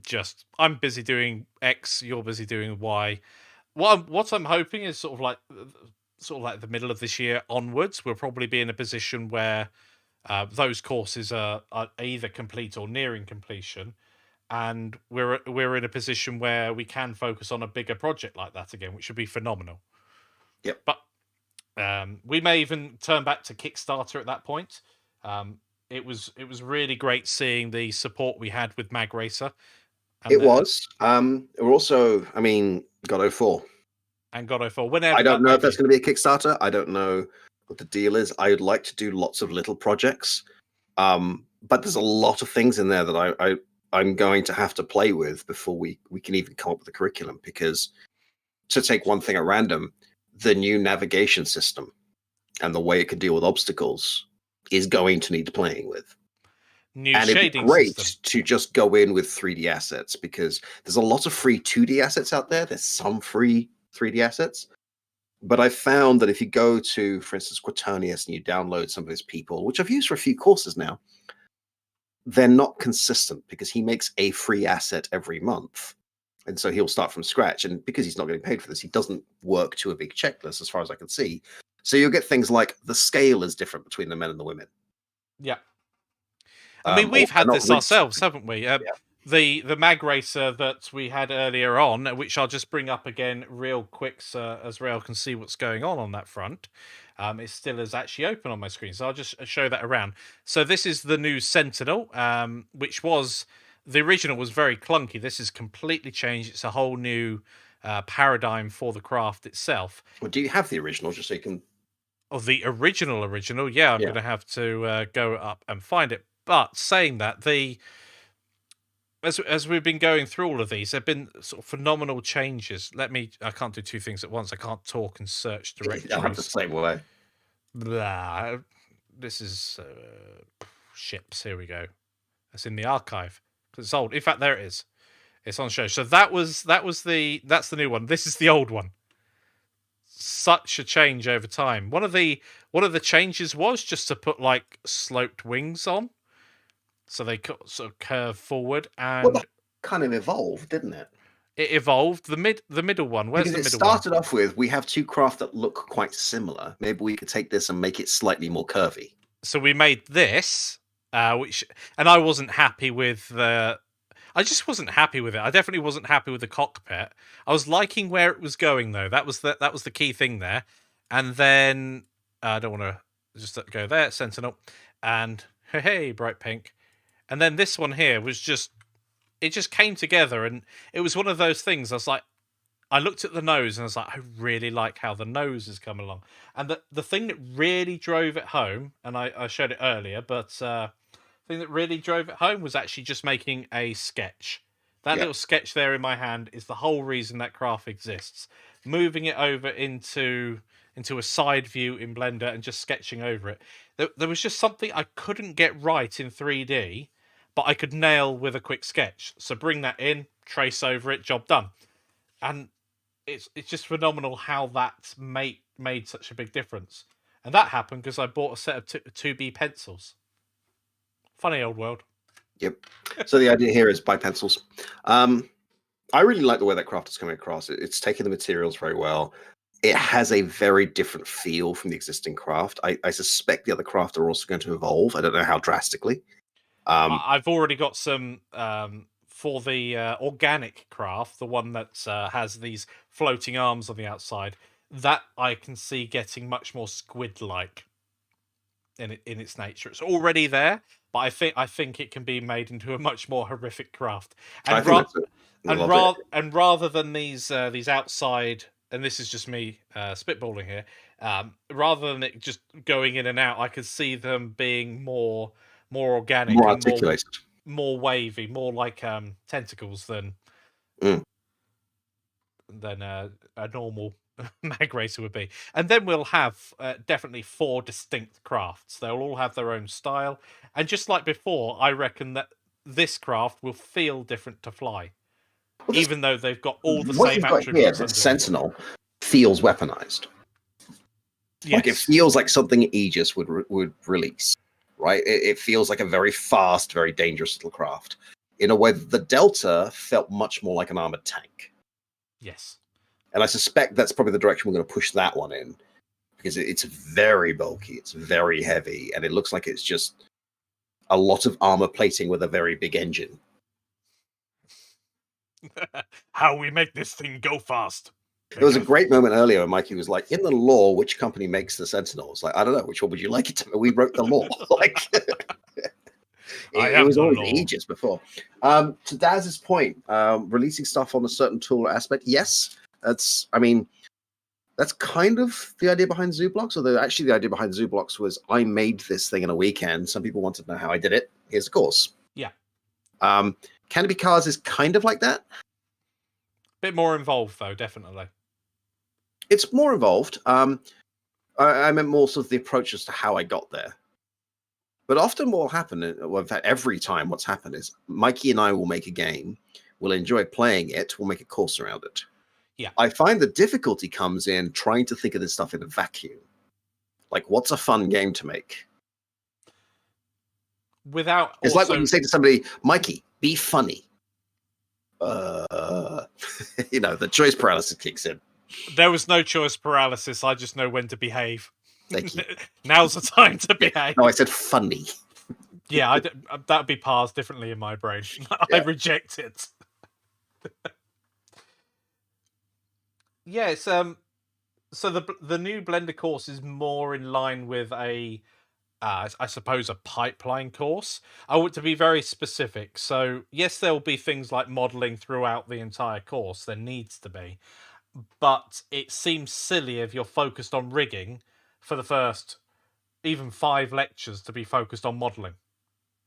just I'm busy doing X, you're busy doing Y. What I'm hoping is sort of like the middle of this year onwards, we'll probably be in a position where those courses are either complete or nearing completion, and we're in a position where we can focus on a bigger project like that again, which would be phenomenal. Yep. But we may even turn back to Kickstarter at that point. it was really great seeing the support we had with Mag Racer and It was. We're also, I mean, God of 4. and God of War. Whenever I don't know if that's okay, going to be a Kickstarter. I don't know what the deal is. I would like to do lots of little projects, but there's a lot of things in there that I'm going to have to play with before we can even come up with a curriculum. Because to take one thing at random, the new navigation system and the way it can deal with obstacles is going to need playing with. new And it'd be shading great system. to just go in with 3D assets, because there's a lot of free 2D assets out there. There's some free 3D assets. But I found that if you go to, for instance, Quaternius and you download some of his people, which I've used for a few courses now, they're not consistent because he makes a free asset every month. And so he'll start from scratch. And because he's not getting paid for this, he doesn't work to a big checklist as far as I can see. So you'll get things like the scale is different between the men and the women. Yeah. I mean, we've had this ourselves, haven't we? Yeah. The mag racer that we had earlier on, which I'll just bring up again real quick, so as Rail can see what's going on that front. It still is actually open on my screen, so I'll just show that around. So this is the new Sentinel, which was the original was very clunky. This is completely changed. It's a whole new paradigm for the craft itself. Well, do you have the original, just so you can? Oh, the original, yeah. I'm going to have to go up and find it. But saying that, as we've been going through all of these, there've been sort of phenomenal changes. I can't do two things at once. I can't talk and search directories. I'm the same way. Blah. This is ships. Here we go. That's in the archive because it's old. In fact, there it is. It's on show. So that's the new one. This is the old one. Such a change over time. One of the changes was just to put like sloped wings on, so they sort of curve forward, and that kind of evolved, didn't it? It evolved. The middle one. Where's the middle one? It started off with, we have two craft that look quite similar. Maybe we could take this and make it slightly more curvy. So we made this, which, and I wasn't happy with the. I just wasn't happy with it. I definitely wasn't happy with the cockpit. I was liking where it was going, though. That was the key thing there. And then I don't want to just go there, Sentinel, and hey, bright pink. And then this one here was just, it just came together, and it was one of those things. I looked at the nose and I was like, I really like how the nose has come along. And the thing that really drove it home, and I showed it earlier, but thing that really drove it home was actually just making a sketch. That little sketch there in my hand is the whole reason that craft exists. Moving it over into a side view in Blender and just sketching over it. There was just something I couldn't get right in 3D, but I could nail with a quick sketch. So bring that in, trace over it, job done. And it's just phenomenal how that made such a big difference. And that happened because I bought a set of 2B pencils. Funny old world. Yep. So the idea here is buy pencils. I really like the way that craft is coming across. It's taking the materials very well. It has a very different feel from the existing craft. I suspect the other craft are also going to evolve. I don't know how drastically. I've already got some for the organic craft, the one that has these floating arms on the outside. That I can see getting much more squid-like in its nature. It's already there, but I think it can be made into a much more horrific craft. And rather than these outside, and this is just me spitballing here, rather than it just going in and out, I could see them being more organic, more articulated, more wavy, more like tentacles than a normal mag racer would be. And then we'll have definitely 4 distinct crafts. They'll all have their own style, and just like before, I reckon that this craft will feel different to fly, even though they've got all the same attributes. Here, Sentinel feels weaponized. Yes. Like it feels like something Aegis would release. Right, it feels like a very fast, very dangerous little craft. In a way, the Delta felt much more like an armored tank. Yes, and I suspect that's probably the direction we're going to push that one in, because it's very bulky, it's very heavy, and it looks like it's just a lot of armor plating with a very big engine. How we make this thing go fast. There was a great moment earlier when Mikey was like, in the law, which company makes the Sentinels? Like, I don't know, which one would you like it to be? We wrote the law. Like, I it am was the always law. ages before. To Daz's point, releasing stuff on a certain tool or aspect, yes, I mean, that's kind of the idea behind Zooblocks. Although actually, the idea behind Zooblocks was I made this thing in a weekend. Some people wanted to know how I did it. Here's a course. Yeah. Canopy Cars is kind of like that. Bit more involved though, definitely. It's more involved. I meant more sort of the approach as to how I got there. But often what will happen, well, in fact, every time what's happened is Mikey and I will make a game, we'll enjoy playing it, we'll make a course around it. Yeah. I find the difficulty comes in trying to think of this stuff in a vacuum. Like, what's a fun game to make? Without It's also... like when you say to somebody, Mikey, be funny. The choice paralysis kicks in. There was no choice paralysis. I just know when to behave. Thank you. Now's the time to behave. No, I said funny. Yeah, that would be parsed differently in my brain. I reject it. Yeah, it's so the new Blender course is more in line with I suppose a pipeline course. I want to be very specific. So yes, there will be things like modeling throughout the entire course. There needs to be, but it seems silly if you're focused on rigging for the first even 5 lectures to be focused on modeling,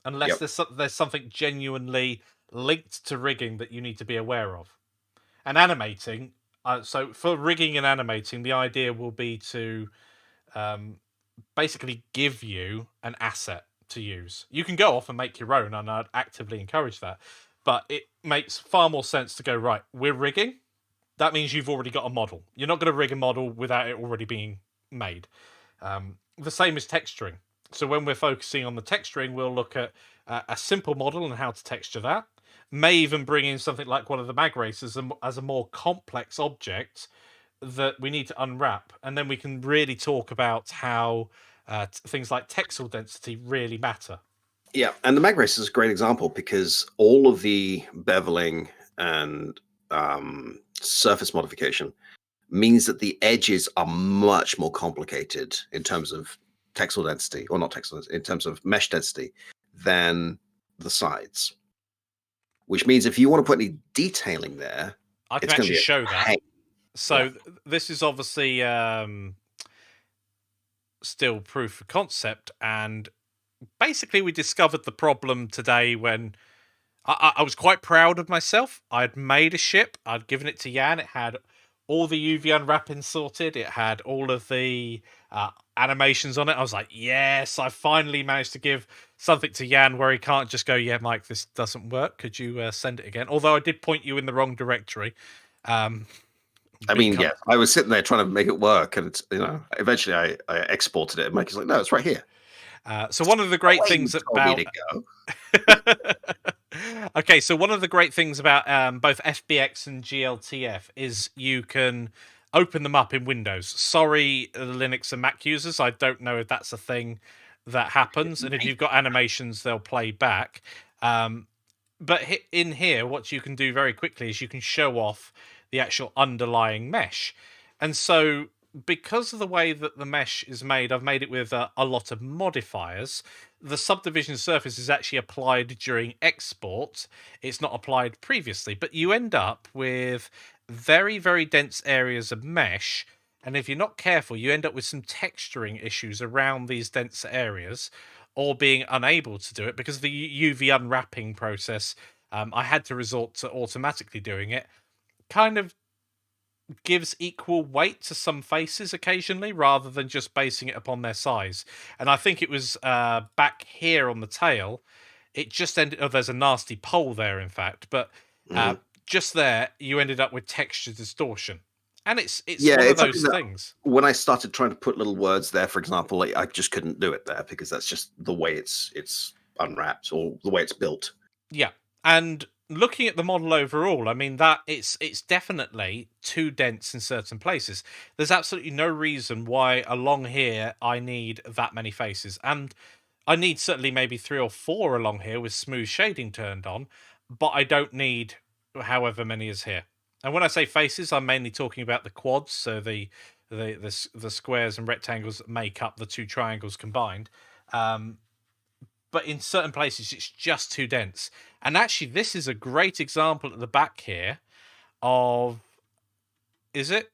unless there's something genuinely linked to rigging that you need to be aware of. And animating. So for rigging and animating, the idea will be to basically give you an asset to use. You can go off and make your own, and I'd actively encourage that. But it makes far more sense to go, right, we're rigging. That means you've already got a model. You're not going to rig a model without it already being made. The same as texturing. So when we're focusing on the texturing, we'll look at a simple model and how to texture that. May even bring in something like one of the mag races as a more complex object that we need to unwrap, and then we can really talk about how things like texel density really matter. Yeah, and the mag race is a great example because all of the beveling and surface modification means that the edges are much more complicated in terms of texel density, or not texel density, in terms of mesh density than the sides. Which means if you want to put any detailing there, I can actually show that. So yeah. This is obviously still proof of concept, and basically we discovered the problem today when I was quite proud of myself. I'd made a ship, I'd given it to Jan, it had all the UV unwrapping sorted, it had all of the animations on it. I was like, yes, I finally managed to give something to Jan where he can't just go, yeah, Mike, this doesn't work. Could you send it again? Although I did point you in the wrong directory. I was sitting there trying to make it work, and it's, eventually I exported it, and Mike's like, no, it's right here. So one of the great things about okay, so one of the great things about both FBX and GLTF is you can open them up in Windows. Sorry, Linux and Mac users, I don't know if that's a thing that happens, and if you've got animations, they'll play back. But in here, what you can do very quickly is you can show off the actual underlying mesh. And so because of the way that the mesh is made, I've made it with a lot of modifiers. The subdivision surface is actually applied during export. It's not applied previously, but you end up with very, very dense areas of mesh. And if you're not careful, you end up with some texturing issues around these dense areas, or being unable to do it because of the UV unwrapping process. I had to resort to automatically doing it. Kind of gives equal weight to some faces occasionally rather than just basing it upon their size. And I think it was back here on the tail, it just ended... Oh, there's a nasty pole there, in fact. But just there, you ended up with texture distortion. And it's one of those things. When I started trying to put little words there, for example, I just couldn't do it there because that's just the way it's unwrapped or the way it's built. Yeah, and looking at the model overall, I mean, that it's definitely too dense in certain places. There's absolutely no reason why along here I need that many faces, and I need certainly maybe 3 or 4 along here with smooth shading turned on, but I don't need however many is here. And when I say faces, I'm mainly talking about the quads, so the squares and rectangles that make up the 2 triangles combined. but in certain places it's just too dense. And actually, this is a great example at the back here of... Is it?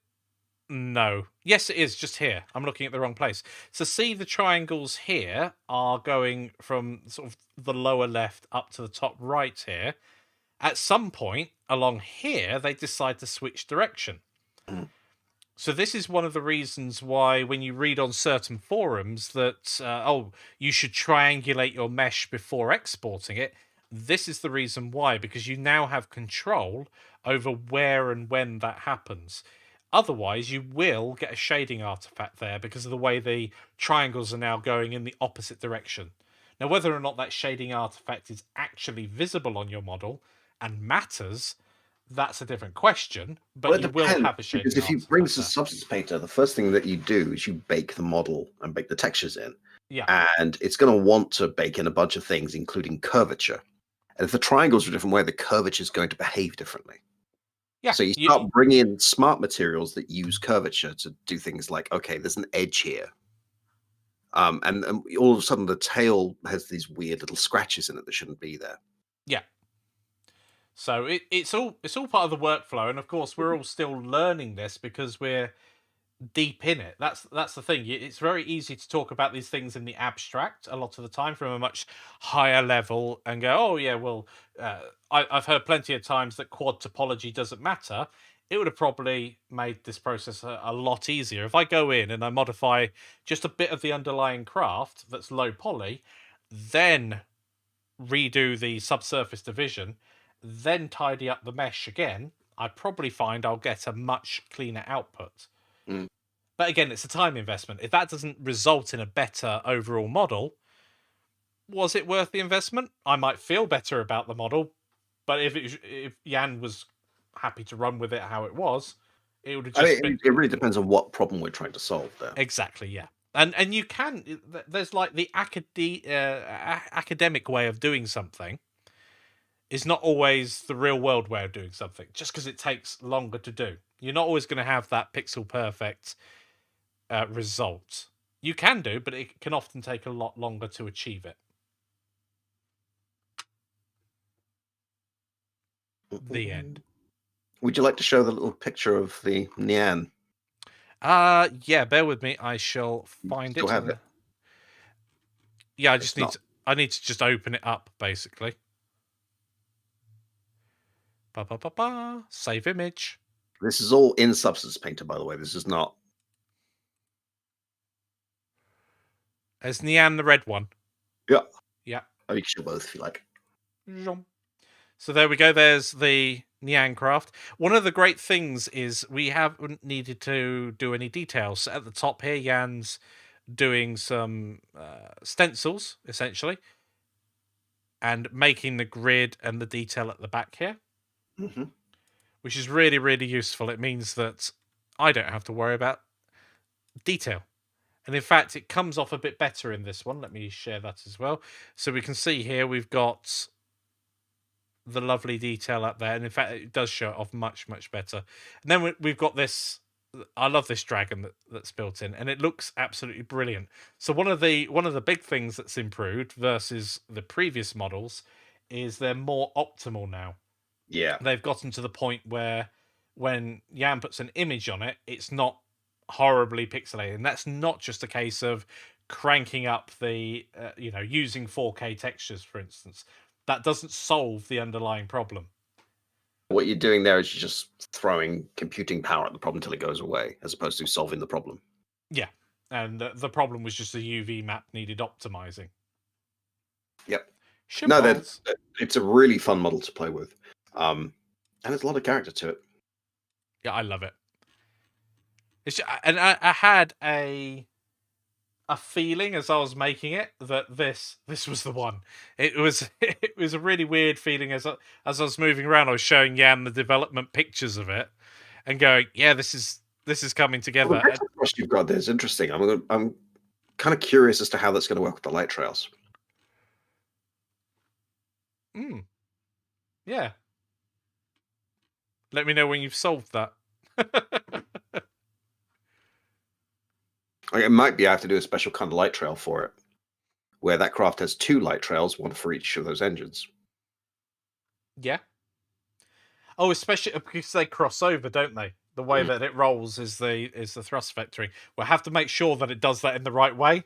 No. Yes, it is, just here. I'm looking at the wrong place. So see, the triangles here are going from sort of the lower left up to the top right here. At some point along here, they decide to switch direction. Mm. So this is one of the reasons why when you read on certain forums that, you should triangulate your mesh before exporting it. This is the reason why, because you now have control over where and when that happens. Otherwise, you will get a shading artifact there because of the way the triangles are now going in the opposite direction. Now, whether or not that shading artifact is actually visible on your model and matters, that's a different question, but Well, it you will depends, have a shading because if you artifact bring some there. substance painter, the first thing that you do is you bake the model and bake the textures in. Yeah. And it's going to want to bake in a bunch of things, including curvature. And if the triangles are a different way, the curvature is going to behave differently. Yeah. So you start bringing in smart materials that use curvature to do things like, okay, there's an edge here. And all of a sudden the tail has these weird little scratches in it that shouldn't be there. Yeah. So it's all part of the workflow, and of course we're all still learning this because we're deep in it. That's the thing. It's very easy to talk about these things in the abstract a lot of the time from a much higher level and go, oh yeah, well, I've heard plenty of times that quad topology doesn't matter. It would have probably made this process a lot easier. If I go in and I modify just a bit of the underlying craft that's low poly, then redo the subsurface division, then tidy up the mesh again, I'd probably find I'll get a much cleaner output. Mm. But again, it's a time investment. If that doesn't result in a better overall model, was it worth the investment? I might feel better about the model, but if Jan was happy to run with it how it was, it would have just been... It really depends on what problem we're trying to solve there. Exactly, yeah. And you can... There's like the academic way of doing something is not always the real world way of doing something, just because it takes longer to do. You're not always going to have that pixel perfect result. You can do, but it can often take a lot longer to achieve it. The end. Would you like to show the little picture of the Nyan? Yeah, bear with me. I shall find Still it. have it. Yeah, I need to just open it up, basically. Save image. This is all in Substance Painter, by the way. This is not... There's Nian, the red one. Yeah. Yeah. Oh, you can show both if you like. So there we go. There's the Nian craft. One of the great things is we haven't needed to do any details. At the top here, Jan's doing some stencils, essentially, and making the grid and the detail at the back here, which is really, really useful. It means that I don't have to worry about detail. And in fact, it comes off a bit better in this one. Let me share that as well. So we can see here we've got the lovely detail up there. And in fact, it does show it off much, much better. And then we've got this... I love this dragon that's built in, and it looks absolutely brilliant. So one of the big things that's improved versus the previous models is they're more optimal now. Yeah. They've gotten to the point where when Jan puts an image on it, it's not horribly pixelated. And that's not just a case of cranking up the, using 4K textures, for instance. That doesn't solve the underlying problem. What you're doing there is you're just throwing computing power at the problem until it goes away, as opposed to solving the problem. Yeah. And the problem was just the UV map needed optimizing. Yep. Shimballs. No, it's a really fun model to play with. And there's a lot of character to it. Yeah, I love it. And I had a feeling as I was making it that this was the one. It was a really weird feeling as I was moving around. I was showing Jan the development pictures of it and going, "Yeah, this is coming together." Well, the brush you've got there is interesting. I'm kind of curious as to how that's going to work with the light trails. Yeah. Let me know when you've solved that. It might be I have to do a special kind of light trail for it, where that craft has 2 light trails, one for each of those engines. Yeah. Oh, especially because they cross over, don't they? The way that it rolls is the thrust vectoring. We'll have to make sure that it does that in the right way.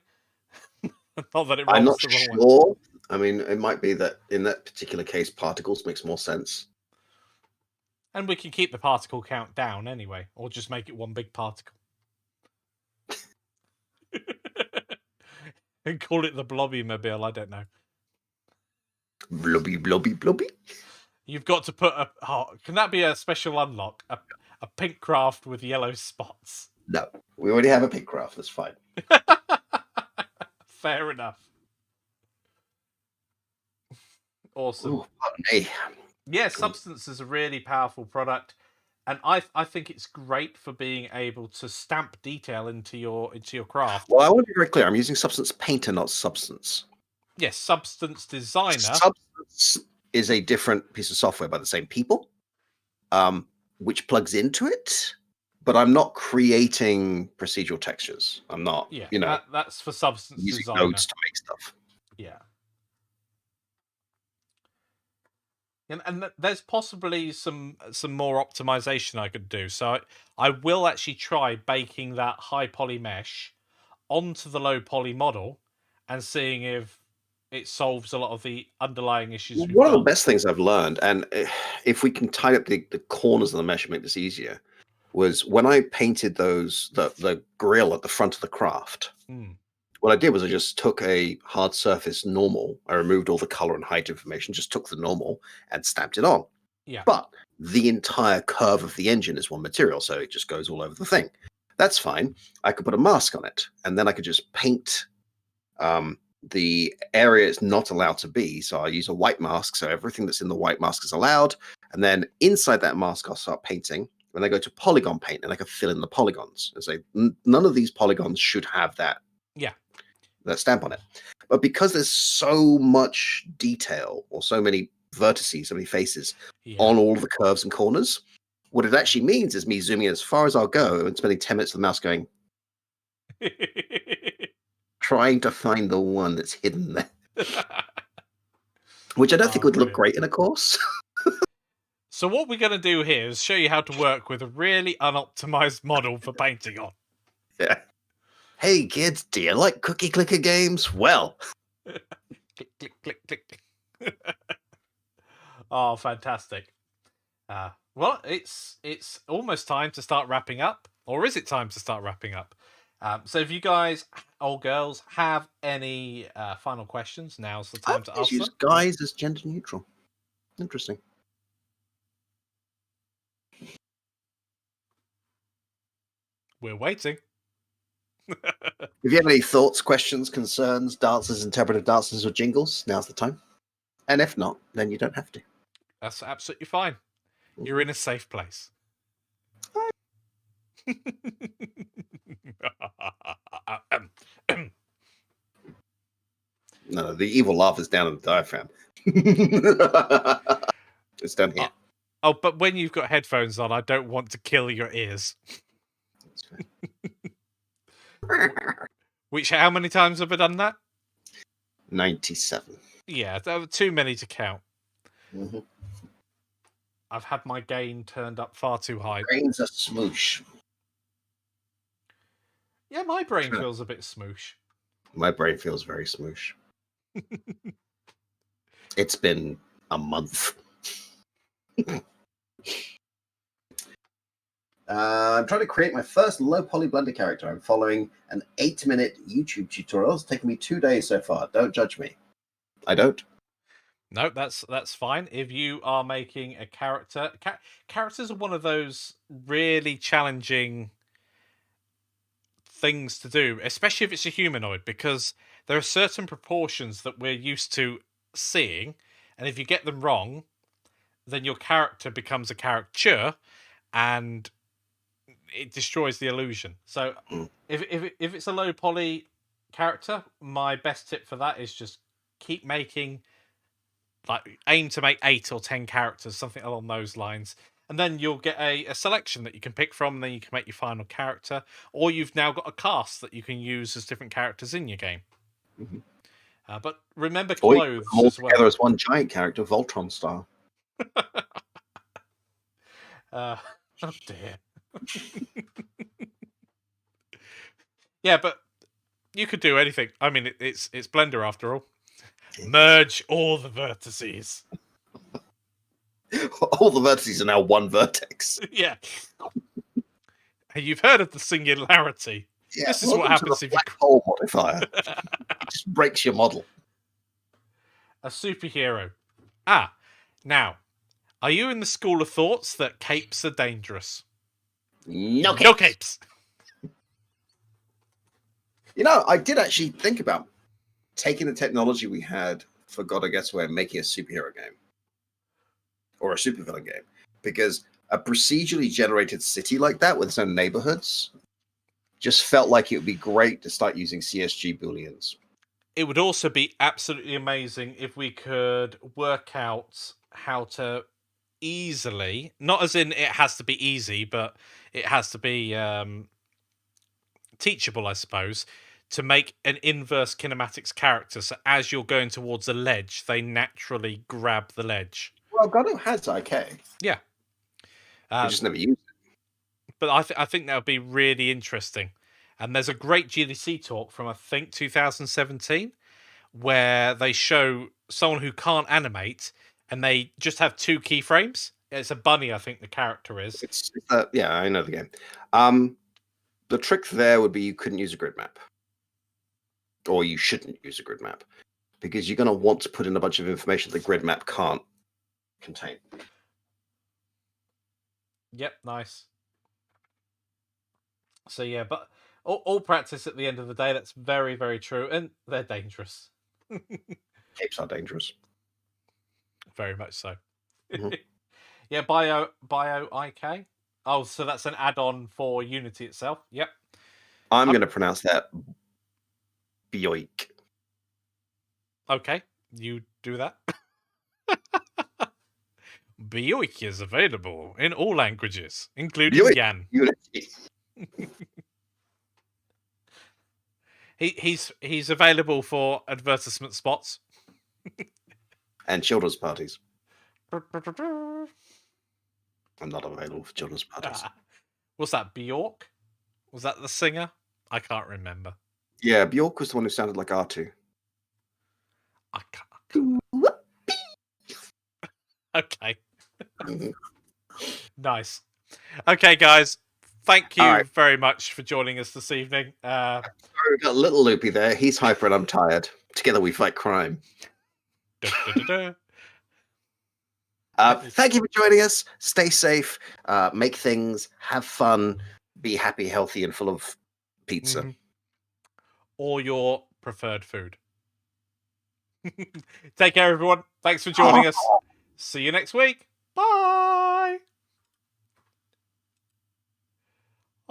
Not that it rolls I'm not the wrong way. sure. I mean, it might be that in that particular case, particles makes more sense. And we can keep the particle count down anyway, or just make it one big particle. And call it the Blobby Mobile, I don't know. Blobby, blobby, blobby. You've got to put a... Oh, can that be a special unlock? A pink craft with yellow spots. No, we already have a pink craft. That's fine. Fair enough. Awesome. Ooh, pardon me. Yeah, Substance is a really powerful product, and I think it's great for being able to stamp detail into your craft. Well, I want to be very clear. I'm using Substance Painter, not Substance. Yes, Substance Designer. Substance is a different piece of software by the same people, which plugs into it. But I'm not creating procedural textures. I'm not. Yeah, you know, that's for Substance using Designer. nodes to make stuff. Yeah. And there's possibly some more optimization I could do. So I will actually try baking that high poly mesh onto the low poly model and seeing if it solves a lot of the underlying issues. One of the best things I've learned, and if we can tie up the corners of the mesh and make this easier, was when I painted the grill at the front of the craft. What I did was I just took a hard surface normal. I removed all the color and height information, just took the normal and stamped it on. Yeah. But the entire curve of the engine is one material, so it just goes all over the thing. That's fine. I could put a mask on it, and then I could just paint the area it's not allowed to be. So I use a white mask, so everything that's in the white mask is allowed. And then inside that mask, I'll start painting. When I go to polygon paint, and I can fill in the polygons and say, none of these polygons should have that. Yeah. That stamp on it. But because there's so much detail or so many vertices, so many faces on all the curves and corners, what it actually means is me zooming as far as I'll go and spending 10 minutes with the mouse going, trying to find the one that's hidden there. Which I don't think would look great in a course. So what we're going to do here is show you how to work with a really unoptimized model for painting on. Yeah. Hey kids, do you like cookie clicker games? Well, click, click, click, click. Oh, fantastic! Well, it's almost time to start wrapping up, or is it time to start wrapping up? So, if you guys or girls have any final questions, now's the time to ask them. Use guys as gender neutral. Interesting. We're waiting. If you have any thoughts, questions, concerns, dances, interpretive dances, or jingles, now's the time. And if not, then you don't have to. That's absolutely fine. You're in a safe place. No, the evil laugh is down in the diaphragm. It's down here. Oh, but when you've got headphones on, I don't want to kill your ears. That's fine. Which, how many times have I done that? 97. Yeah, there were too many to count. Mm-hmm. I've had my gain turned up far too high. Brain's a smoosh. Yeah, my brain feels a bit smoosh. My brain feels very smoosh. It's been a month. I'm trying to create my first low poly blender character. I'm following an 8-minute YouTube tutorial. It's taken me 2 days so far. Don't judge me. I don't. No, that's fine. If you are making a character, characters are one of those really challenging things to do, especially if it's a humanoid, because there are certain proportions that we're used to seeing, and if you get them wrong, then your character becomes a caricature, and it destroys the illusion. So if it's a low poly character, my best tip for that is just keep making, like, aim to make 8 or 10 characters, something along those lines, and then you'll get a selection that you can pick from, and then you can make your final character, or you've now got a cast that you can use as different characters in your game. But remember Or you clothes put them all as together well. as one giant character, Voltron style. Oh dear. Yeah, but you could do anything. I mean, it's Blender after all. Merge all the vertices. All the vertices are now one vertex. Yeah. Hey, you've heard of the singularity. Yeah, This is what welcome to happens the if you. black hole modifier. It just breaks your model. A superhero. Ah, now, are you in the school of thoughts that capes are dangerous? No capes. No capes. You know, I did actually think about taking the technology we had for God I Guess Where and making a superhero game or a supervillain game, because a procedurally generated city like that with its own neighborhoods just felt like it would be great to start using CSG booleans. It would also be absolutely amazing if we could work out how to easily, not as in it has to be easy, but it has to be teachable, I suppose, to make an inverse kinematics character. So as you're going towards a ledge, they naturally grab the ledge. Well, God has IK. Yeah. I just never used it. But I think that would be really interesting. And there's a great GDC talk from, I think, 2017, where they show someone who can't animate and they just have 2 keyframes. It's a bunny, I think the character is. Yeah, I know the game. The trick there would be you couldn't use a grid map. Or you shouldn't use a grid map. Because you're going to want to put in a bunch of information the grid map can't contain. Yep, nice. So yeah, but all practice at the end of the day, that's very, very true. And they're dangerous. Capes are dangerous. Very much so. Mhm. Yeah, Bio IK. Oh, so that's an add-on for Unity itself. Yep. I'm going to pronounce that Bioik. Okay, you do that. Bioik is available in all languages, including Bioik. Yan. Unity. He's available for advertisement spots. And children's parties. Ah, I'm not available for children's parties. was that Bjork? Was that the singer? I can't remember. Yeah, Bjork was the one who sounded like R2. I can't. Okay. Nice. Okay, guys. Thank you very much for joining us this evening. Sorry, we got a little loopy there. He's hyper and I'm tired. Together we fight crime. Thank you for joining us. Stay safe. Make things. Have fun. Be happy, healthy, and full of pizza. Mm-hmm. Or your preferred food. Take care, everyone. Thanks for joining us. See you next week. Bye.